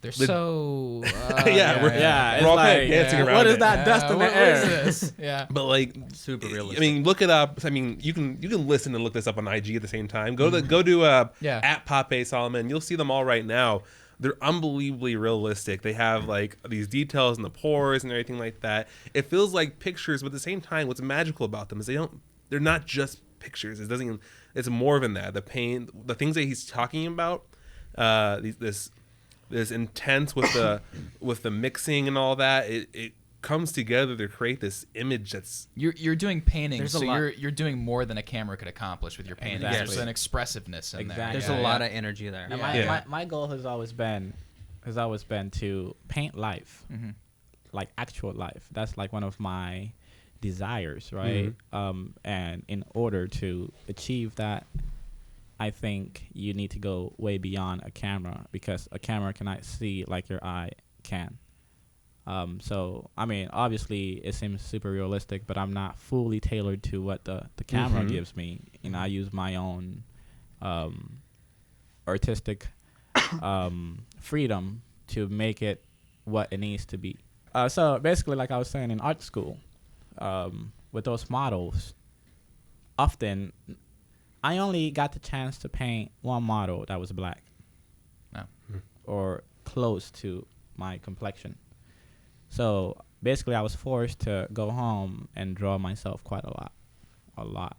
They're
The-
so.
Yeah, we're-
Yeah,
We're all
it's
kind of
like,
dancing around
what is
it.
that dust in the
what
air?
is this? Yeah.
But like,
Super realistic.
I mean, look it up. I mean, you can listen and look this up on IG at the same time. Go to
Yeah.
at Papay Solomon. You'll see them all right now. They're unbelievably realistic. They have like these details in the pores and everything like that. It feels like pictures, but at the same time, what's magical about them is they're not just pictures. It's more than that. The paint, the things that he's talking about, this intense with the mixing and all that. It comes together to create this image that's
You're doing paintings,
There's a
so
lot.
you're doing more than a camera could accomplish with your paintings.
Exactly.
There's an expressiveness in there.
Exactly.
There's a lot of energy there.
And
Yeah.
my goal has always been to paint life,
Mhm.
like actual life. That's like one of my desires, right? And in order to achieve that, I think you need to go way beyond a camera, because a camera cannot see like your eye can. So, I mean, obviously it seems super realistic, but I'm not fully tailored to what the camera gives me. You know, I use my own artistic freedom to make it what it needs to be. So basically, like I was saying, in art school, with those models, often I only got the chance to paint one model that was black,
Oh.
or close to my complexion. So basically, I was forced to go home and draw myself quite a lot.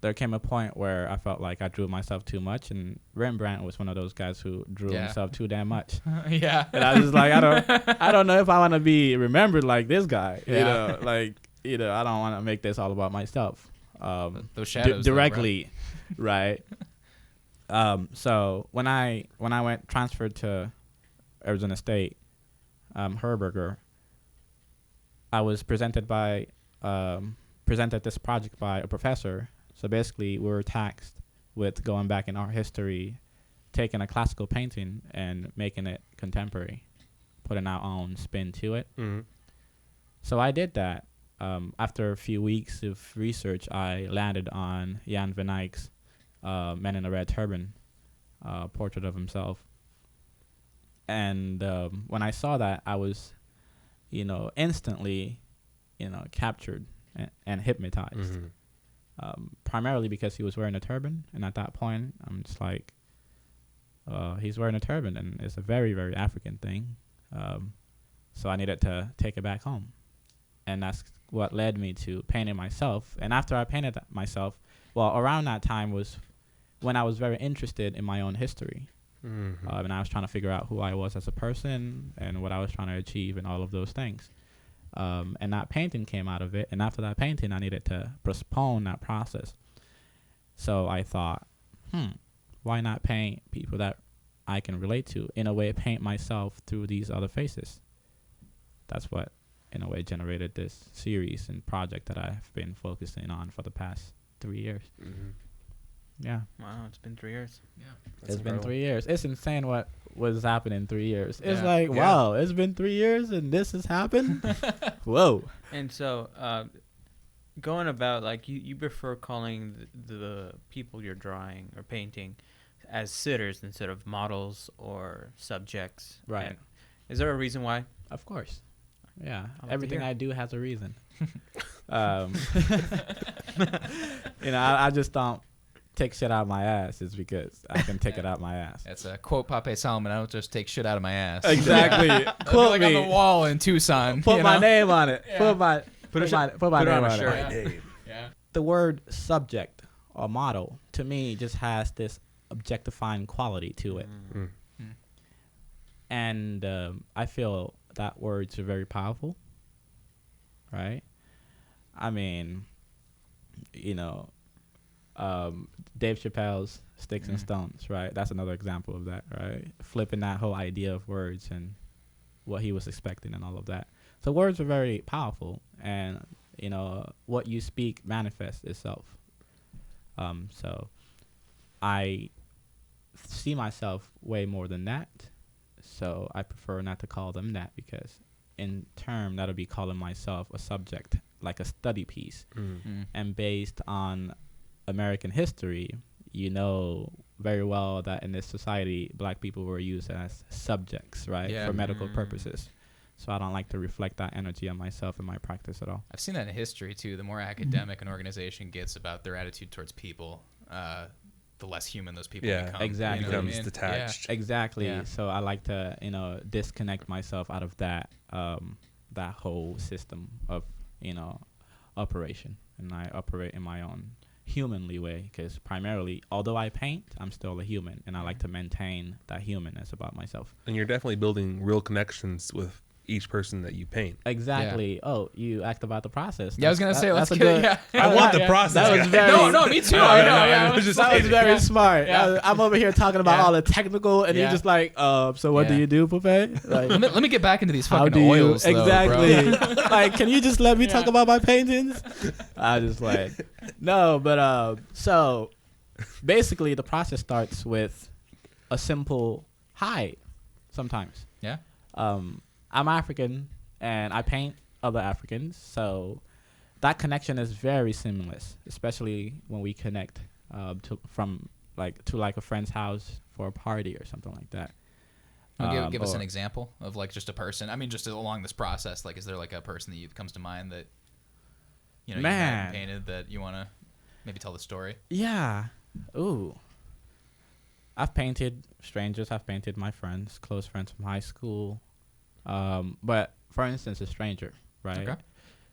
There came a point where I felt like I drew myself too much, and Rembrandt was one of those guys who drew
Yeah.
himself too damn much.
Yeah.
And I was just like, I don't know if I want to be remembered like this guy.
Yeah.
You know, like, I don't want to make this all about myself.
Those shadows. though,
Directly, right? So when I went transferred to Arizona State, Herberger, I was presented this project by a professor. So basically, we were taxed with going back in art history, taking a classical painting and making it contemporary, putting our own spin to it.
Mm-hmm.
So I did that. After a few weeks of research, I landed on Jan van Eyck's Man in a Red Turban portrait of himself. And when I saw that, I was, instantly, captured and hypnotized. Primarily because he was wearing a turban. And at that point, I'm just like, he's wearing a turban, and it's a very, very African thing. So I needed to take it back home. And that's what led me to painting myself. And after I painted myself, well, around that time was when I was very interested in my own history.
Mm-hmm.
And I was trying to figure out who I was as a person and what I was trying to achieve and all of those things. And that painting came out of it. And after that painting, I needed to postpone that process. So I thought, why not paint people that I can relate to? In a way, paint myself through these other faces. That's what, in a way, generated this series and project that I've been focusing on for the past 3 years.
Mm-hmm.
Yeah.
Wow, it's been 3 years.
It's been
incredible.
3 years. It's insane what was happening in 3 years. It's
Yeah.
like,
Yeah.
wow, it's been 3 years and this has happened. Whoa.
And so, going about, like, you prefer calling the people you're drawing or painting as sitters instead of models or subjects.
Right.
And is there a reason why?
Of course. Yeah.
I like to
Everything
hear.
I do has a reason. I just don't take shit out of my ass. It's because I can take it out my ass.
That's a quote Papay Solomon. I don't just take shit out of my ass.
Exactly.
That'd be
Quote
like
me.
on the wall in Tucson.
Put
you
my
know?
name on it.
Yeah.
Put my
Put
my
it
name
on a
on
shirt.
it.
Yeah.
The word subject or model to me just has this objectifying quality to it.
Mm.
And I feel that words are very powerful, right? I mean, Dave Chappelle's Sticks and Stones, right? That's another example of that, right? Flipping that whole idea of words and what he was expecting and all of that. So words are very powerful, and what you speak manifests itself. So I see myself way more than that. So I prefer not to call them that, because in term that'll be calling myself a subject, like a study piece. And based on American history, you know very well that in this society, black people were used as subjects, right,
Yeah.
for medical purposes. So I don't like to reflect that energy on myself in my practice at all.
I've seen that in history too. The more academic an organization gets about their attitude towards people, the less human those people
Yeah,
become.
exactly.
You know what I
Becomes
mean?
detached.
Exactly.
Yeah.
So I like to, disconnect myself out of that, that whole system of, operation, and I operate in my own humanly way, because primarily, although I paint, I'm still a human, and I like to maintain that humanness about myself.
And you're definitely building real connections with each person that you paint.
Exactly. Oh, you asked about the process.
Yeah, I was gonna say, let's
that's
get
a
it.
good.
Yeah.
I want the
Yeah.
process.
That was
guys.
very.
No, me too. I know. Yeah, I was just
That was
saying.
very
Yeah.
smart.
Yeah.
I'm over here talking about
Yeah.
all the technical, and
Yeah.
you're just like, so what do
Yeah.
you do, Papay? Like,
Let me get back into these
how
fucking
do you
oils, though,
exactly?
bro.
Like, can you just let me talk
Yeah.
about my paintings? I just like, no, but so basically, the process starts with a simple hi. Sometimes,
Yeah.
I'm African and I paint other Africans, so that connection is very seamless, especially when we connect to a friend's house for a party or something like that.
Give us
or-
an example of like just a person. I mean, just along this process, like, is there like a person that comes to mind that you met
Man.
and painted that you want to maybe tell the story?
Yeah. Ooh. I've painted strangers. I've painted my friends, close friends from high school. But for instance, a stranger, right?
Okay.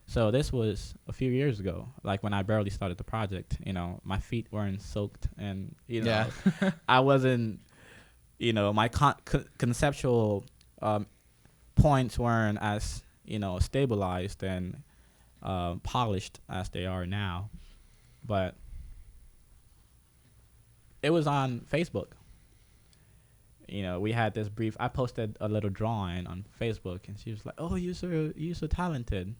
So this was a few years ago, like when I barely started the project. My feet weren't soaked, and
Yeah.
I wasn't. My conceptual points weren't as stabilized and polished as they are now, but it was on Facebook. We had this brief. I posted a little drawing on Facebook, and she was like, "Oh, you're so talented.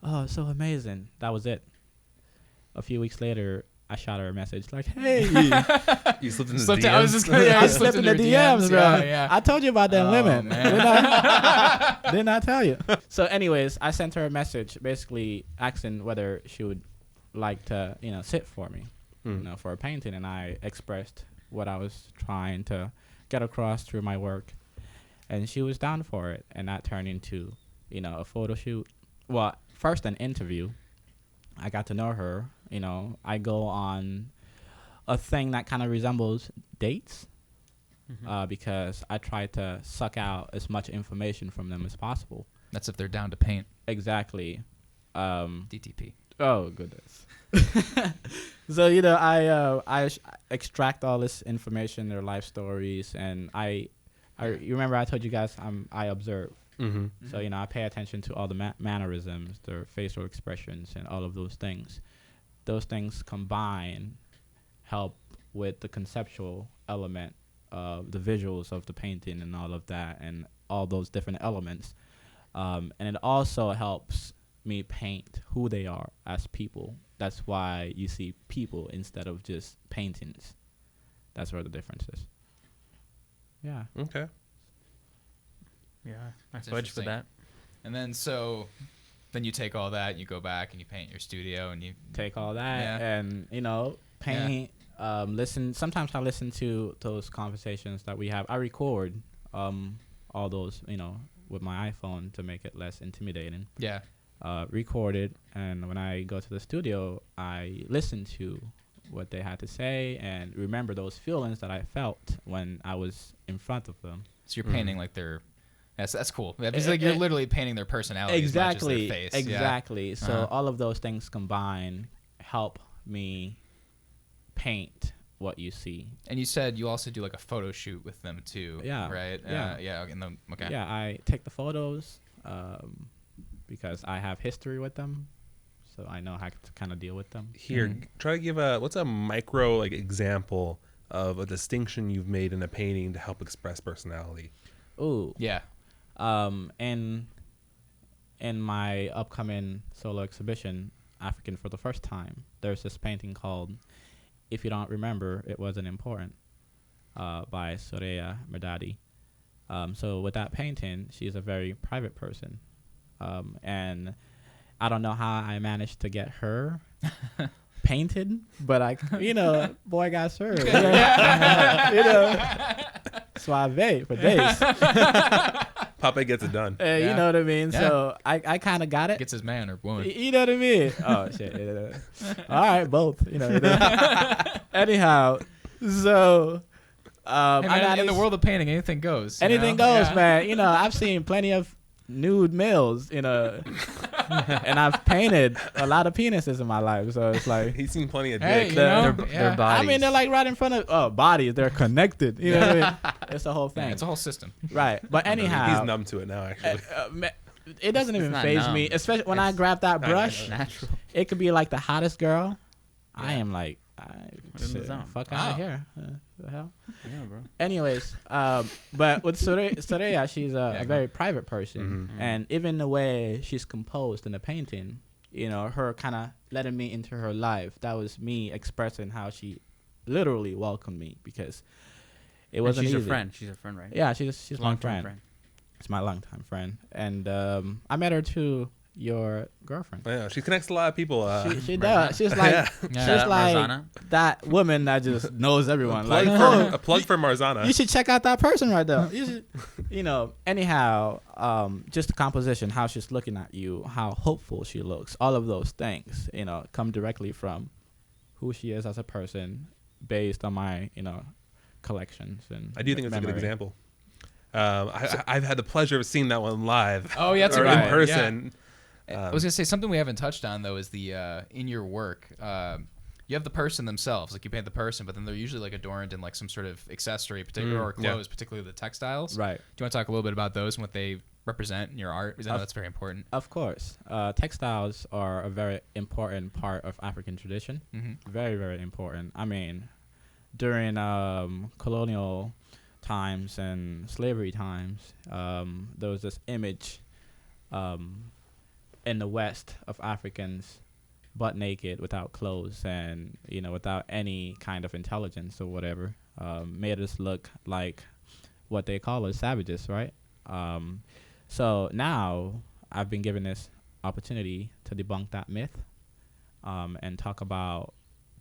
Oh, so amazing." That was it. A few weeks later, I shot her a message like, "Hey,
You slipped in the
Slipped-
DMs.
I was just gonna- yeah,
I
you
slipped in the
your
DMs, bro.
Yeah.
I told you about that
Oh,
limit.
man.
Didn't I tell you?" So, anyways, I sent her a message basically asking whether she would like to, sit for me, for a painting, and I expressed what I was trying to get across through my work, and she was down for it, and that turned into, a photo shoot. Well, first an interview. I got to know her. I go on a thing that kind of resembles dates, because I try to suck out as much information from them as possible.
That's if they're down to paint.
Exactly.
DTP.
Oh goodness. So I extract all this information, their life stories, and I you remember I told you guys I observe.
Mm-hmm.
So I pay attention to all the mannerisms, their facial expressions, and all of those things. Those things combine help with the conceptual element of the visuals of the painting and all of that, and all those different elements. And it also helps me paint who they are as people. That's why you see people instead of just paintings. That's where the difference is. Yeah.
Okay.
Yeah, I
That's
fudge for
interesting.
that.
And then you take all that, and you go back and you paint your studio, and you
Take all that
Yeah.
and, paint, listen. Sometimes I listen to those conversations that we have. I record all those, with my iPhone to make it less intimidating.
yeah.
Record it, and when I go to the studio, I listen to what they had to say and remember those feelings that I felt when I was in front of them.
So you're painting like their. That's cool. It's like you're literally painting their personality
Exactly.
as much as their face.
Exactly. So
Uh-huh.
all of those things combined help me paint what you see.
And you said you also do like a photo shoot with them too.
Yeah.
Right.
Yeah.
Yeah. Okay.
Yeah, I take the photos because I have history with them, so I know how to kind of deal with them.
Here, try to give what's a micro example of a distinction you've made in a painting to help express personality.
Ooh.
Yeah.
In my upcoming solo exhibition, African for the First Time, there's this painting called If You Don't Remember, It Wasn't Important by Soraya Merdadi. So with that painting, she's a very private person. And I don't know how I managed to get her painted, but boy got served. Suave for days.
Papay gets it done.
Yeah.
You know what I mean?
Yeah.
So I kind of got it.
Gets his man or woman.
You know what I mean? Oh, shit. All right, both. Anyhow, so
Hey,
I
man,
got
in the
this-
world of painting, anything goes.
anything goes,
Yeah.
man. I've seen plenty of nude males, and I've painted a lot of penises in my life. So it's like,
He's seen plenty of
Hey,
dick.
you
Their,
know,
their bodies.
I mean, they're like right in front of bodies. They're connected. You know what I mean? It's the whole
Yeah,
thing.
it's a whole system.
Right. But anyhow,
He's numb to it now, actually.
it doesn't even
not
phase
numb.
me, especially when I grab that brush.
natural.
It could be like the hottest girl. I am like,
in the
shit,
zone.
fuck
Wow.
out of here. The hell?
Yeah, bro.
Anyways, but with Soraya, she's a very private person. And even the way she's composed in the painting, her kind of letting me into her life, that was me expressing how she literally welcomed me, because it wasn't
she's
easy.
your friend. She's a friend, right?
Yeah, she's my
Long-term
friend. It's my longtime friend. And I met her through your girlfriend.
Yeah, she connects a lot of people.
She does. She's like,
Yeah.
she's
Shout out
like
Marzana.
that woman that just knows everyone. Like,
a plug for Marzana.
you should check out that person right there. You should, anyhow, just the composition, how she's looking at you, how hopeful she looks, all of those things, come directly from who she is as a person, based on my, collections and.
I do think it's a good
memory.
example. I've had the pleasure of seeing that one live.
Oh, yeah, that's
or
right.
in person.
I was gonna say something we haven't touched on though is the in your work, you have the person themselves, like you paint the person, but then they're usually like adorned in like some sort of accessory, particular or
yeah.
clothes, particularly the textiles.
Right.
Do you want to talk a little bit about those and what they represent in your art? Because I know that's very important.
Of course. Textiles are a very important part of African tradition.
Mm-hmm.
Very, very important. I mean, during colonial times and slavery times, there was this image in the West of Africans butt naked, without clothes, and without any kind of intelligence or whatever, made us look like what they call us savages, right? So now I've been given this opportunity to debunk that myth, and talk about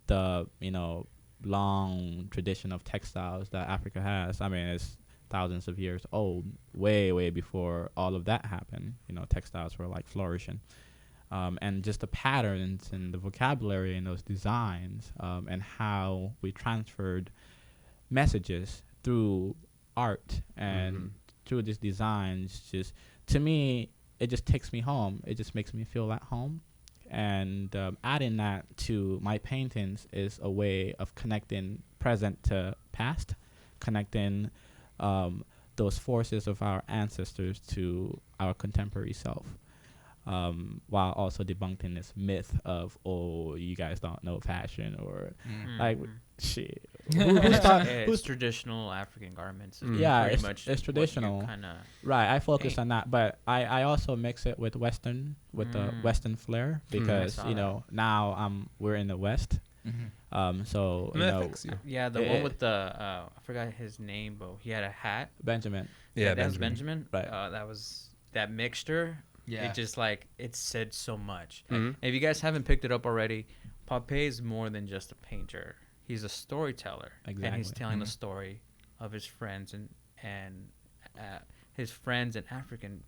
the long tradition of textiles that Africa has. I mean, it's thousands of years old, way before all of that happened. Textiles were like flourishing. And just the patterns and the vocabulary in those designs, and how we transferred messages through art and through these designs, just to me, it just takes me home. It just makes me feel at home. And adding that to my paintings is a way of connecting present to past, connecting those forces of our ancestors to our contemporary self, while also debunking this myth of, oh, you guys don't know fashion, or like, shit,
It's traditional African garments.
Yeah,
pretty
it's,
much
it's traditional.
Kind of
Right, I focus
paint.
on that, but I also mix it with Western, with the Western flair, because
saw
you know now we're in the West, so
And
you
that
know
affects you.
Yeah, the one with the I forgot his name, but he had a hat.
Benjamin.
Yeah,
That was Benjamin.
Right.
That was that mixture.
Yeah.
It just like it said so much.
Mhm.
If you guys haven't picked it up already, Papay is more than just a painter. He's a storyteller, and he's
Exactly.
telling the story of his friends and his friends and African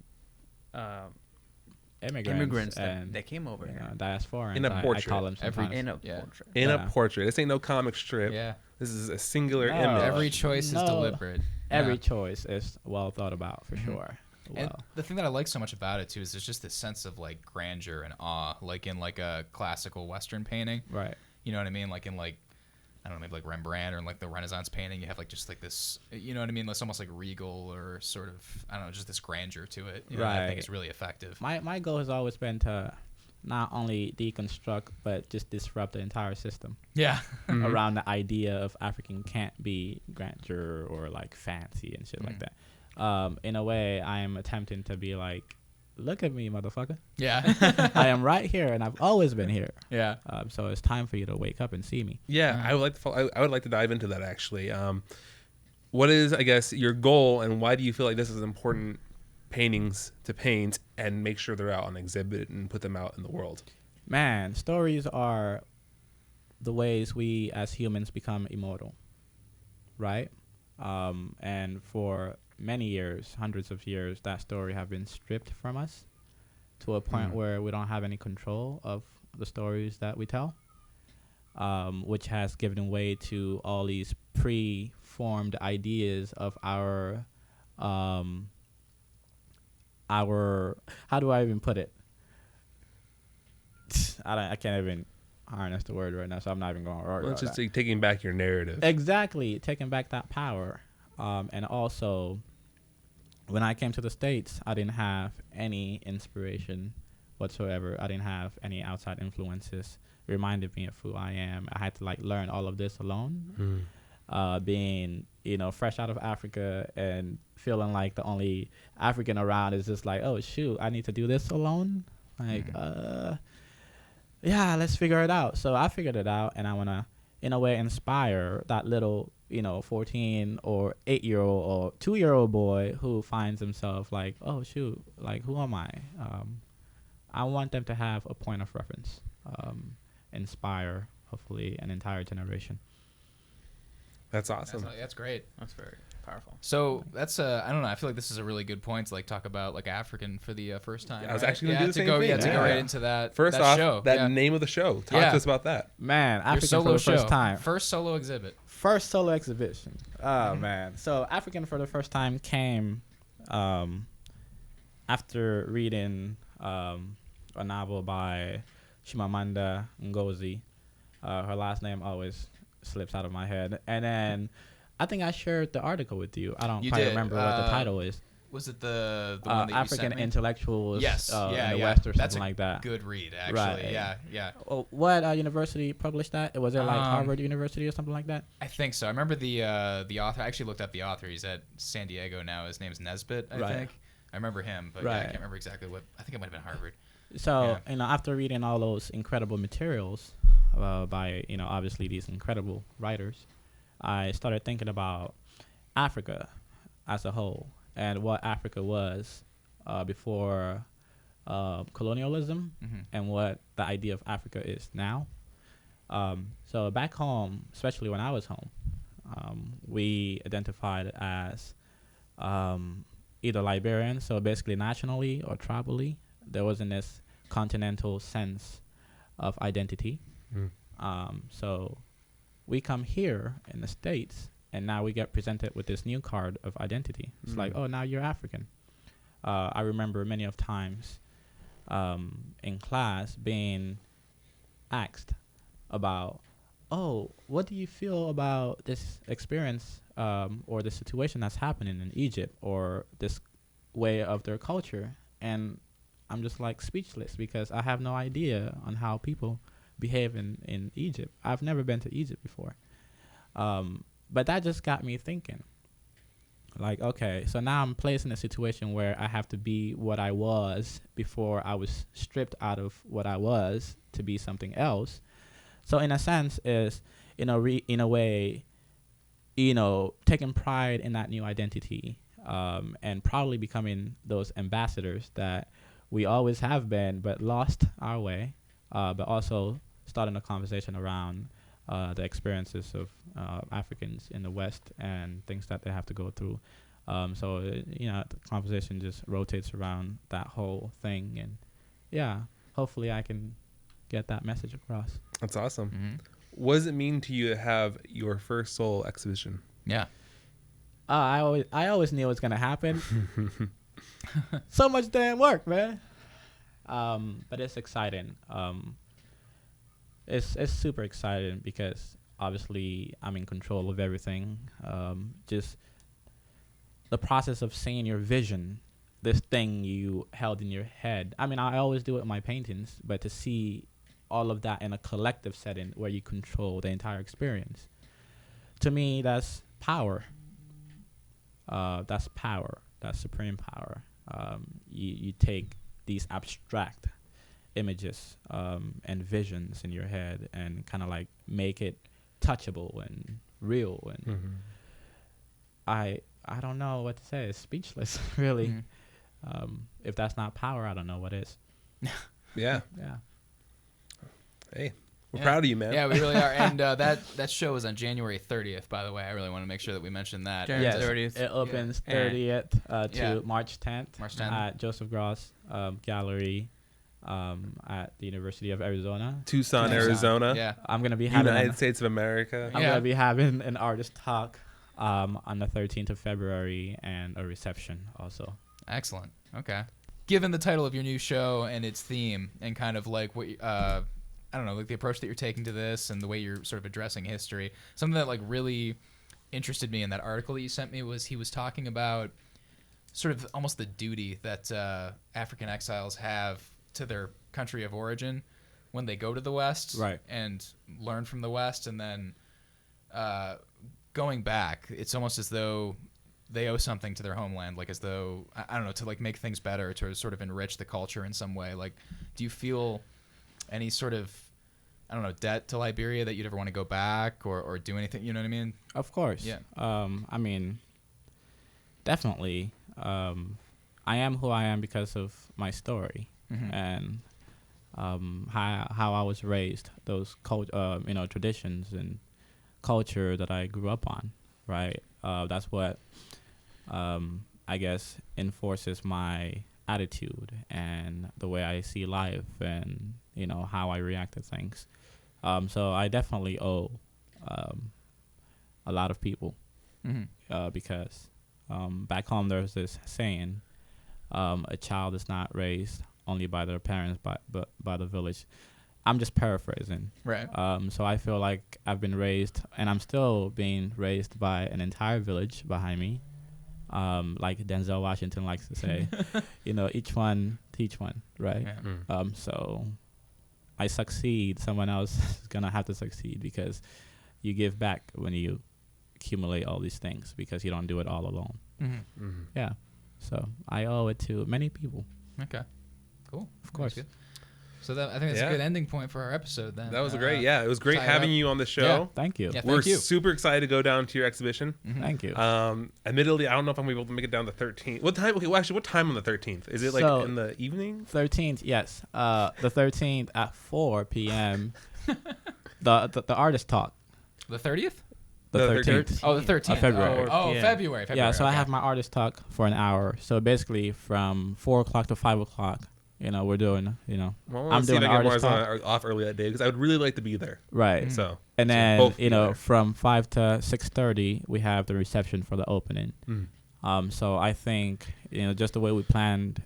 immigrants
and
that came over here.
diaspora.
In a
I
portrait.
call them
Every-
sometimes.
In a
Yeah.
portrait.
In
Yeah.
a portrait. This ain't no comic strip.
Yeah.
This is a singular
No.
image.
Every choice is
No.
deliberate.
Every
Yeah.
choice is well thought about for sure.
And
Well,
the thing that I like so much about it too is there's just this sense of like grandeur and awe, like in like a classical Western painting.
right.
You know what I mean? Like in like, I don't know, maybe like Rembrandt or in like the Renaissance painting, you have like just like this, you know what I mean? It's almost like regal or sort of, I don't know, just this grandeur to it. You know, I think
Right.
it's really effective.
My goal has always been to not only deconstruct but just disrupt the entire system
Yeah.
around the idea of African can't be grandeur or like fancy and shit like that. In a way, I am attempting to be like, look at me, motherfucker.
Yeah.
I am right here, and I've always been here.
Yeah.
So it's time for you to wake up and see me.
Yeah, I would like to. I would like to dive into that actually. What is, I guess, your goal, and why do you feel like this is important paintings to paint and make sure they're out on exhibit and put them out in the world?
Man, stories are the ways we as humans become immortal, right? And for many years, hundreds of years, that story have been stripped from us to a point where we don't have any control of the stories that we tell, which has given way to all these pre-formed ideas of our how do I even put it? I can't even harness the word right now, so I'm not even going to worry
Well,
about
it's just
that.
like taking back your narrative.
Exactly, taking back that power. And also, when I came to the States, I didn't have any inspiration whatsoever. I didn't have any outside influences reminded me of who I am. I had to like learn all of this alone. Being, you know, fresh out of Africa and feeling like the only African around is just like, oh shoot, I need to do this alone. Like, yeah, let's figure it out. So I figured it out, and I want to, in a way, inspire that little, you know, 14 or 8-year-old or 2-year-old boy who finds himself like, oh shoot, like who am I? I want them to have a point of reference, inspire hopefully an entire generation.
That's awesome.
That's great.
That's very powerful.
So that's I don't know. I feel like this is a really good point to like talk about like African for the first time.
I was
right?
actually gonna do the same
go,
thing.
Yeah, to go
Yeah.
right into that.
First
that
off,
show.
that
yeah.
name of the show. Talk
Yeah.
to us about that.
Man,
Your
African
solo
for the
show.
first time.
First solo exhibit.
First solo exhibition. Oh man. So African for the first time came after reading a novel by Chimamanda Ngozi. Her last name always slips out of my head. And then I think I shared the article with you. I don't
You
quite
did.
remember what the title is.
Was it the one that you
African
sent me?
Intellectuals
Yes.
in the
yeah.
West or
That's
something
a
like that.
Good read, actually.
Right.
Yeah.
Oh, what university published that? Was it like Harvard University or something like that?
I think so. I remember the author. I actually looked up the author. He's at San Diego now. His name's Nesbitt, I
Right.
think. I remember him, but yeah, I
Right.
can't remember exactly what. I think it might have been Harvard.
So, you know, after reading all those incredible materials by, you know, obviously these incredible writers, I started thinking about Africa as a whole and what Africa was before colonialism and what the idea of Africa is now. So back home, especially when I was home, we identified as either Liberian, so basically nationally or tribally. There wasn't this continental sense of identity. So we come here in the States, and now we get presented with this new card of identity. It's like, oh, now you're African. I remember many of times in class being asked about, oh, what do you feel about this experience or the situation that's happening in Egypt or this way of their culture? And I'm just like speechless because I have no idea on how people behave in Egypt. I've never been to Egypt before. But that just got me thinking. Like, okay, so now I'm placed in a situation where I have to be what I was before I was stripped out of what I was to be something else. So in a sense, is in a way, taking pride in that new identity, and probably becoming those ambassadors that we always have been, but lost our way. But also starting a conversation around the experiences of Africans in the West and things that they have to go through. The conversation just rotates around that whole thing. And, yeah, hopefully I can get that message across.
That's awesome.
Mm-hmm.
What does it mean to you to have your first soul exhibition?
Yeah.
I always knew it was going to happen. So much damn work, man. But it's exciting. It's super exciting because obviously I'm in control of everything. Just the process of seeing your vision, this thing you held in your head. I mean, I always do it in my paintings, but to see all of that in a collective setting where you control the entire experience, to me, that's power. That's power. That's supreme power. You take these abstract images and visions in your head and kind of like make it touchable and real. And I don't know what to say. It's speechless, really. If that's not power, I don't know what is.
Yeah.
Yeah.
Hey, we're proud of you, man.
Yeah, we really are. And that show is on January 30th, by the way. I really want to make sure that we mention that.
January
Yes,
30th.
it opens
Yeah.
30th to
Yeah.
March 10th,
March 10th.
at Joseph Gross Gallery at the University of Arizona.
Tucson,
Tucson.
Arizona.
Yeah.
I'm gonna be having
United States of America.
I'm
Yeah.
gonna be having an artist talk on the 13th of February and a reception also.
Excellent. Okay. Given the title of your new show and its theme and kind of like what I don't know, like the approach that you're taking to this and the way you're sort of addressing history, something that like really interested me in that article that you sent me was he was talking about sort of almost the duty that African exiles have to their country of origin when they go to the West,
Right.
and learn from the West, and then going back, it's almost as though they owe something to their homeland, like as though, I don't know, to like make things better, to sort of enrich the culture in some way. Like, do you feel any sort of, I don't know, debt to Liberia that you'd ever want to go back or do anything? You know what I mean?
Of course.
Yeah.
I mean, definitely. I am who I am because of my story and how I was raised, those traditions and culture that I grew up on, right? That's what I guess enforces my attitude and the way I see life and how I react to things. So I definitely owe a lot of people because back home there's this saying, a child is not raised only by their parents but by the village. I'm just paraphrasing.
Right.
So I feel like I've been raised, and I'm still being raised by an entire village behind me. Like Denzel Washington likes to say, each one teach one, right?
Yeah.
So I succeed, someone else is going to have to succeed because you give back when you accumulate all these things because you don't do it all alone. Yeah. So I owe it to many people.
Okay. Cool.
Of course.
That's good. So I think that's a good ending point for our episode then.
That was great. Yeah, it was great having you on the show.
Yeah.
Thank you.
Yeah,
We're
thank you.
super excited to go down to your exhibition.
Thank you.
Admittedly, I don't know if I'm able to make it down the 13th. What time? Okay, well, actually, what time on the 13th? Is it like
So,
in the evening?
13th, yes. The 13th at 4 p.m. the artist talk.
The 30th?
The
The
13th.
Oh, the 13th.
February.
Oh,
Yeah.
February.
Yeah, so I
okay.
have my artist talk for an hour. So basically from 4 o'clock to 5 o'clock, we're doing,
Well,
I'm
let's see if
doing
I get
artist
Marzana off early that day because I would really like to be there.
right.
So,
And
so
then,
both be there.
from 5 to 6:30, we have the reception for the opening. So I think, just the way we planned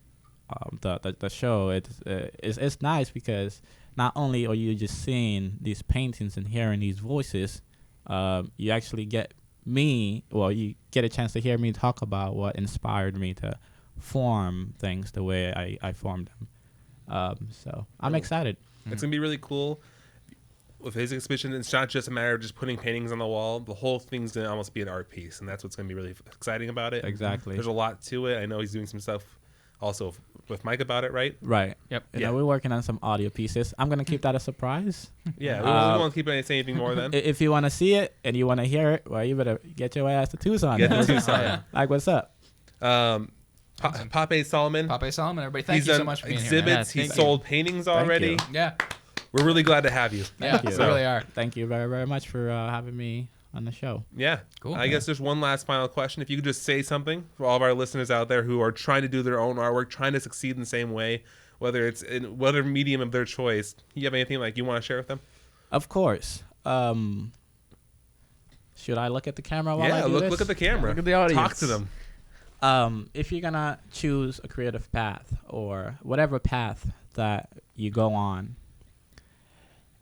the show, it's nice because not only are you just seeing these paintings and hearing these voices, you actually get you get a chance to hear me talk about what inspired me to form things the way I formed them. So I'm excited.
It's gonna be really cool. with his exhibition, it's not just a matter of just putting paintings on the wall. The whole thing's going to almost be an art piece, and that's what's going to be really exciting about it.
Exactly.
There's a lot to it. I know he's doing some stuff also with Mike about it, right?
Right.
Yep.
You
Yeah.
know, we're working on some audio pieces. I'm going to keep that a surprise.
Yeah, we won't keep saying anything more then.
If you want to see it and you want to hear it, well, you better get your ass to Tucson.
Get
then.
to Tucson.
Like, what's up?
Papay Solomon.
Papay Solomon, everybody, thank
He's
you so
done
much for being
exhibits.
here.
He's
thank you.
sold paintings already.
you.
Man. Yeah.
We're really glad to have you.
Yeah,
you.
we really are.
Thank you very, very much for having me on the show.
Yeah.
Cool.
I guess there's one last final question. If you could just say something for all of our listeners out there who are trying to do their own artwork, trying to succeed in the same way, whether it's in whatever medium of their choice, you have anything like you want to share with them?
Of course. Should I look at the camera while I do this?
look at the camera.
Look at the audience.
Talk to them.
If you're gonna choose a creative path or whatever path that you go on,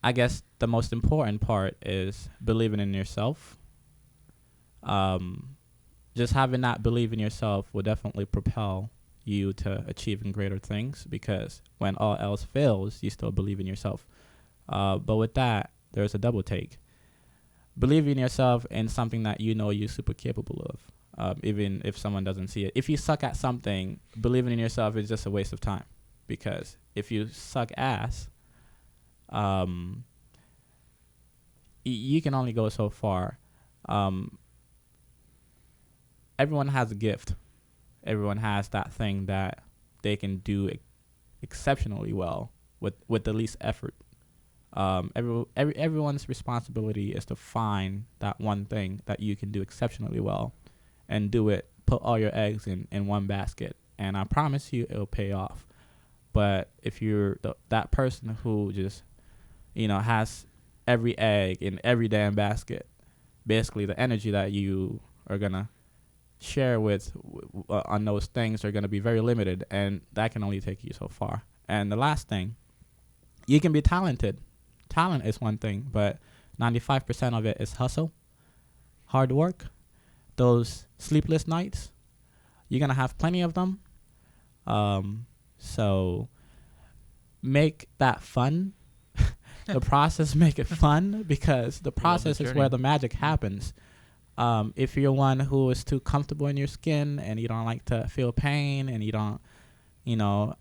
I guess the most important part is believing in yourself. Just having that belief in yourself will definitely propel you to achieving greater things, because when all else fails, you still believe in yourself. But with that, there's a double take. Believe in yourself in something that you know you're super capable of, even if someone doesn't see it. If you suck at something, believing in yourself is just a waste of time, because if you suck ass, you can only go so far. Everyone has a gift. Everyone has that thing that they can do exceptionally well with the least effort. Everyone's responsibility is to find that one thing that you can do exceptionally well and do it. Put all your eggs in one basket, and I promise you it'll pay off. But if you're that person who just, has every egg in every damn basket, basically the energy that you are going to share with on those things are going to be very limited, and that can only take you so far. And the last thing, you can be talented. Talent is one thing, but 95% of it is hustle, hard work, those sleepless nights. You're going to have plenty of them. So make that fun. The process, make it fun, because the process is where the magic happens. If you're one who is too comfortable in your skin and you don't like to feel pain and you don't,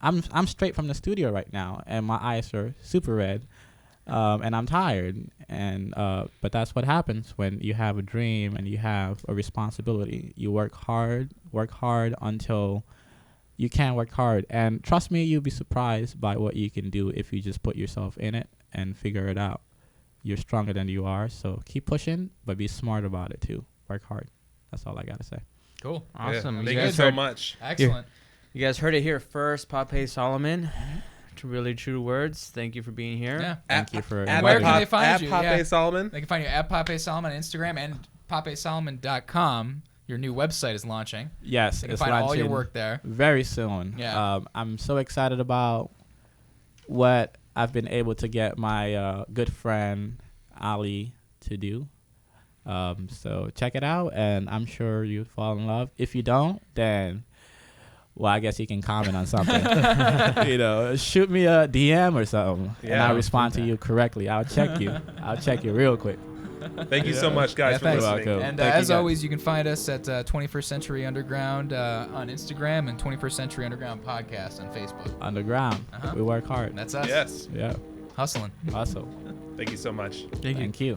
I'm straight from the studio right now and my eyes are super red, and I'm tired. And but that's what happens when you have a dream and you have a responsibility. You work hard until you can't work hard. And trust me, you'll be surprised by what you can do if you just put yourself in it and figure it out. You're stronger than you are, so keep pushing, but be smart about it too. Work hard. That's all I gotta say.
Cool.
Awesome.
Yeah,
You
thank you
guys
so
heard-
much.
Excellent.
You guys heard it here first. Papay Solomon. Really true words. Thank you for being here.
Yeah.
Thank you for
At
Where
inviting
can
me.
they find
at
you?
Papay
Yeah.
Solomon.
They can find you at Papay Solomon on Instagram, and papaysolomon.com. Your new website is launching.
Yes,
They can
it's
find all your
launching
work there.
very soon.
Yeah.
I'm so excited about what I've been able to get my good friend Ali to do. So check it out, and I'm sure you'll fall in love. If you don't, then, well, I guess you can comment on something. Shoot me a DM or something, and
Yeah.
I'll respond to you correctly. I'll check you. I'll check you real quick.
Thank you so much, guys,
Yeah,
for
thanks.
listening.
Welcome.
And
Thank you,
as
guys.
always, you can find us at 21st Century Underground on Instagram and 21st Century Underground Podcast on Facebook.
Underground.
Uh-huh.
We work hard.
And that's us.
Yes.
Yeah.
Hustling.
Also,
Thank you so much.
Thank you.
thank you.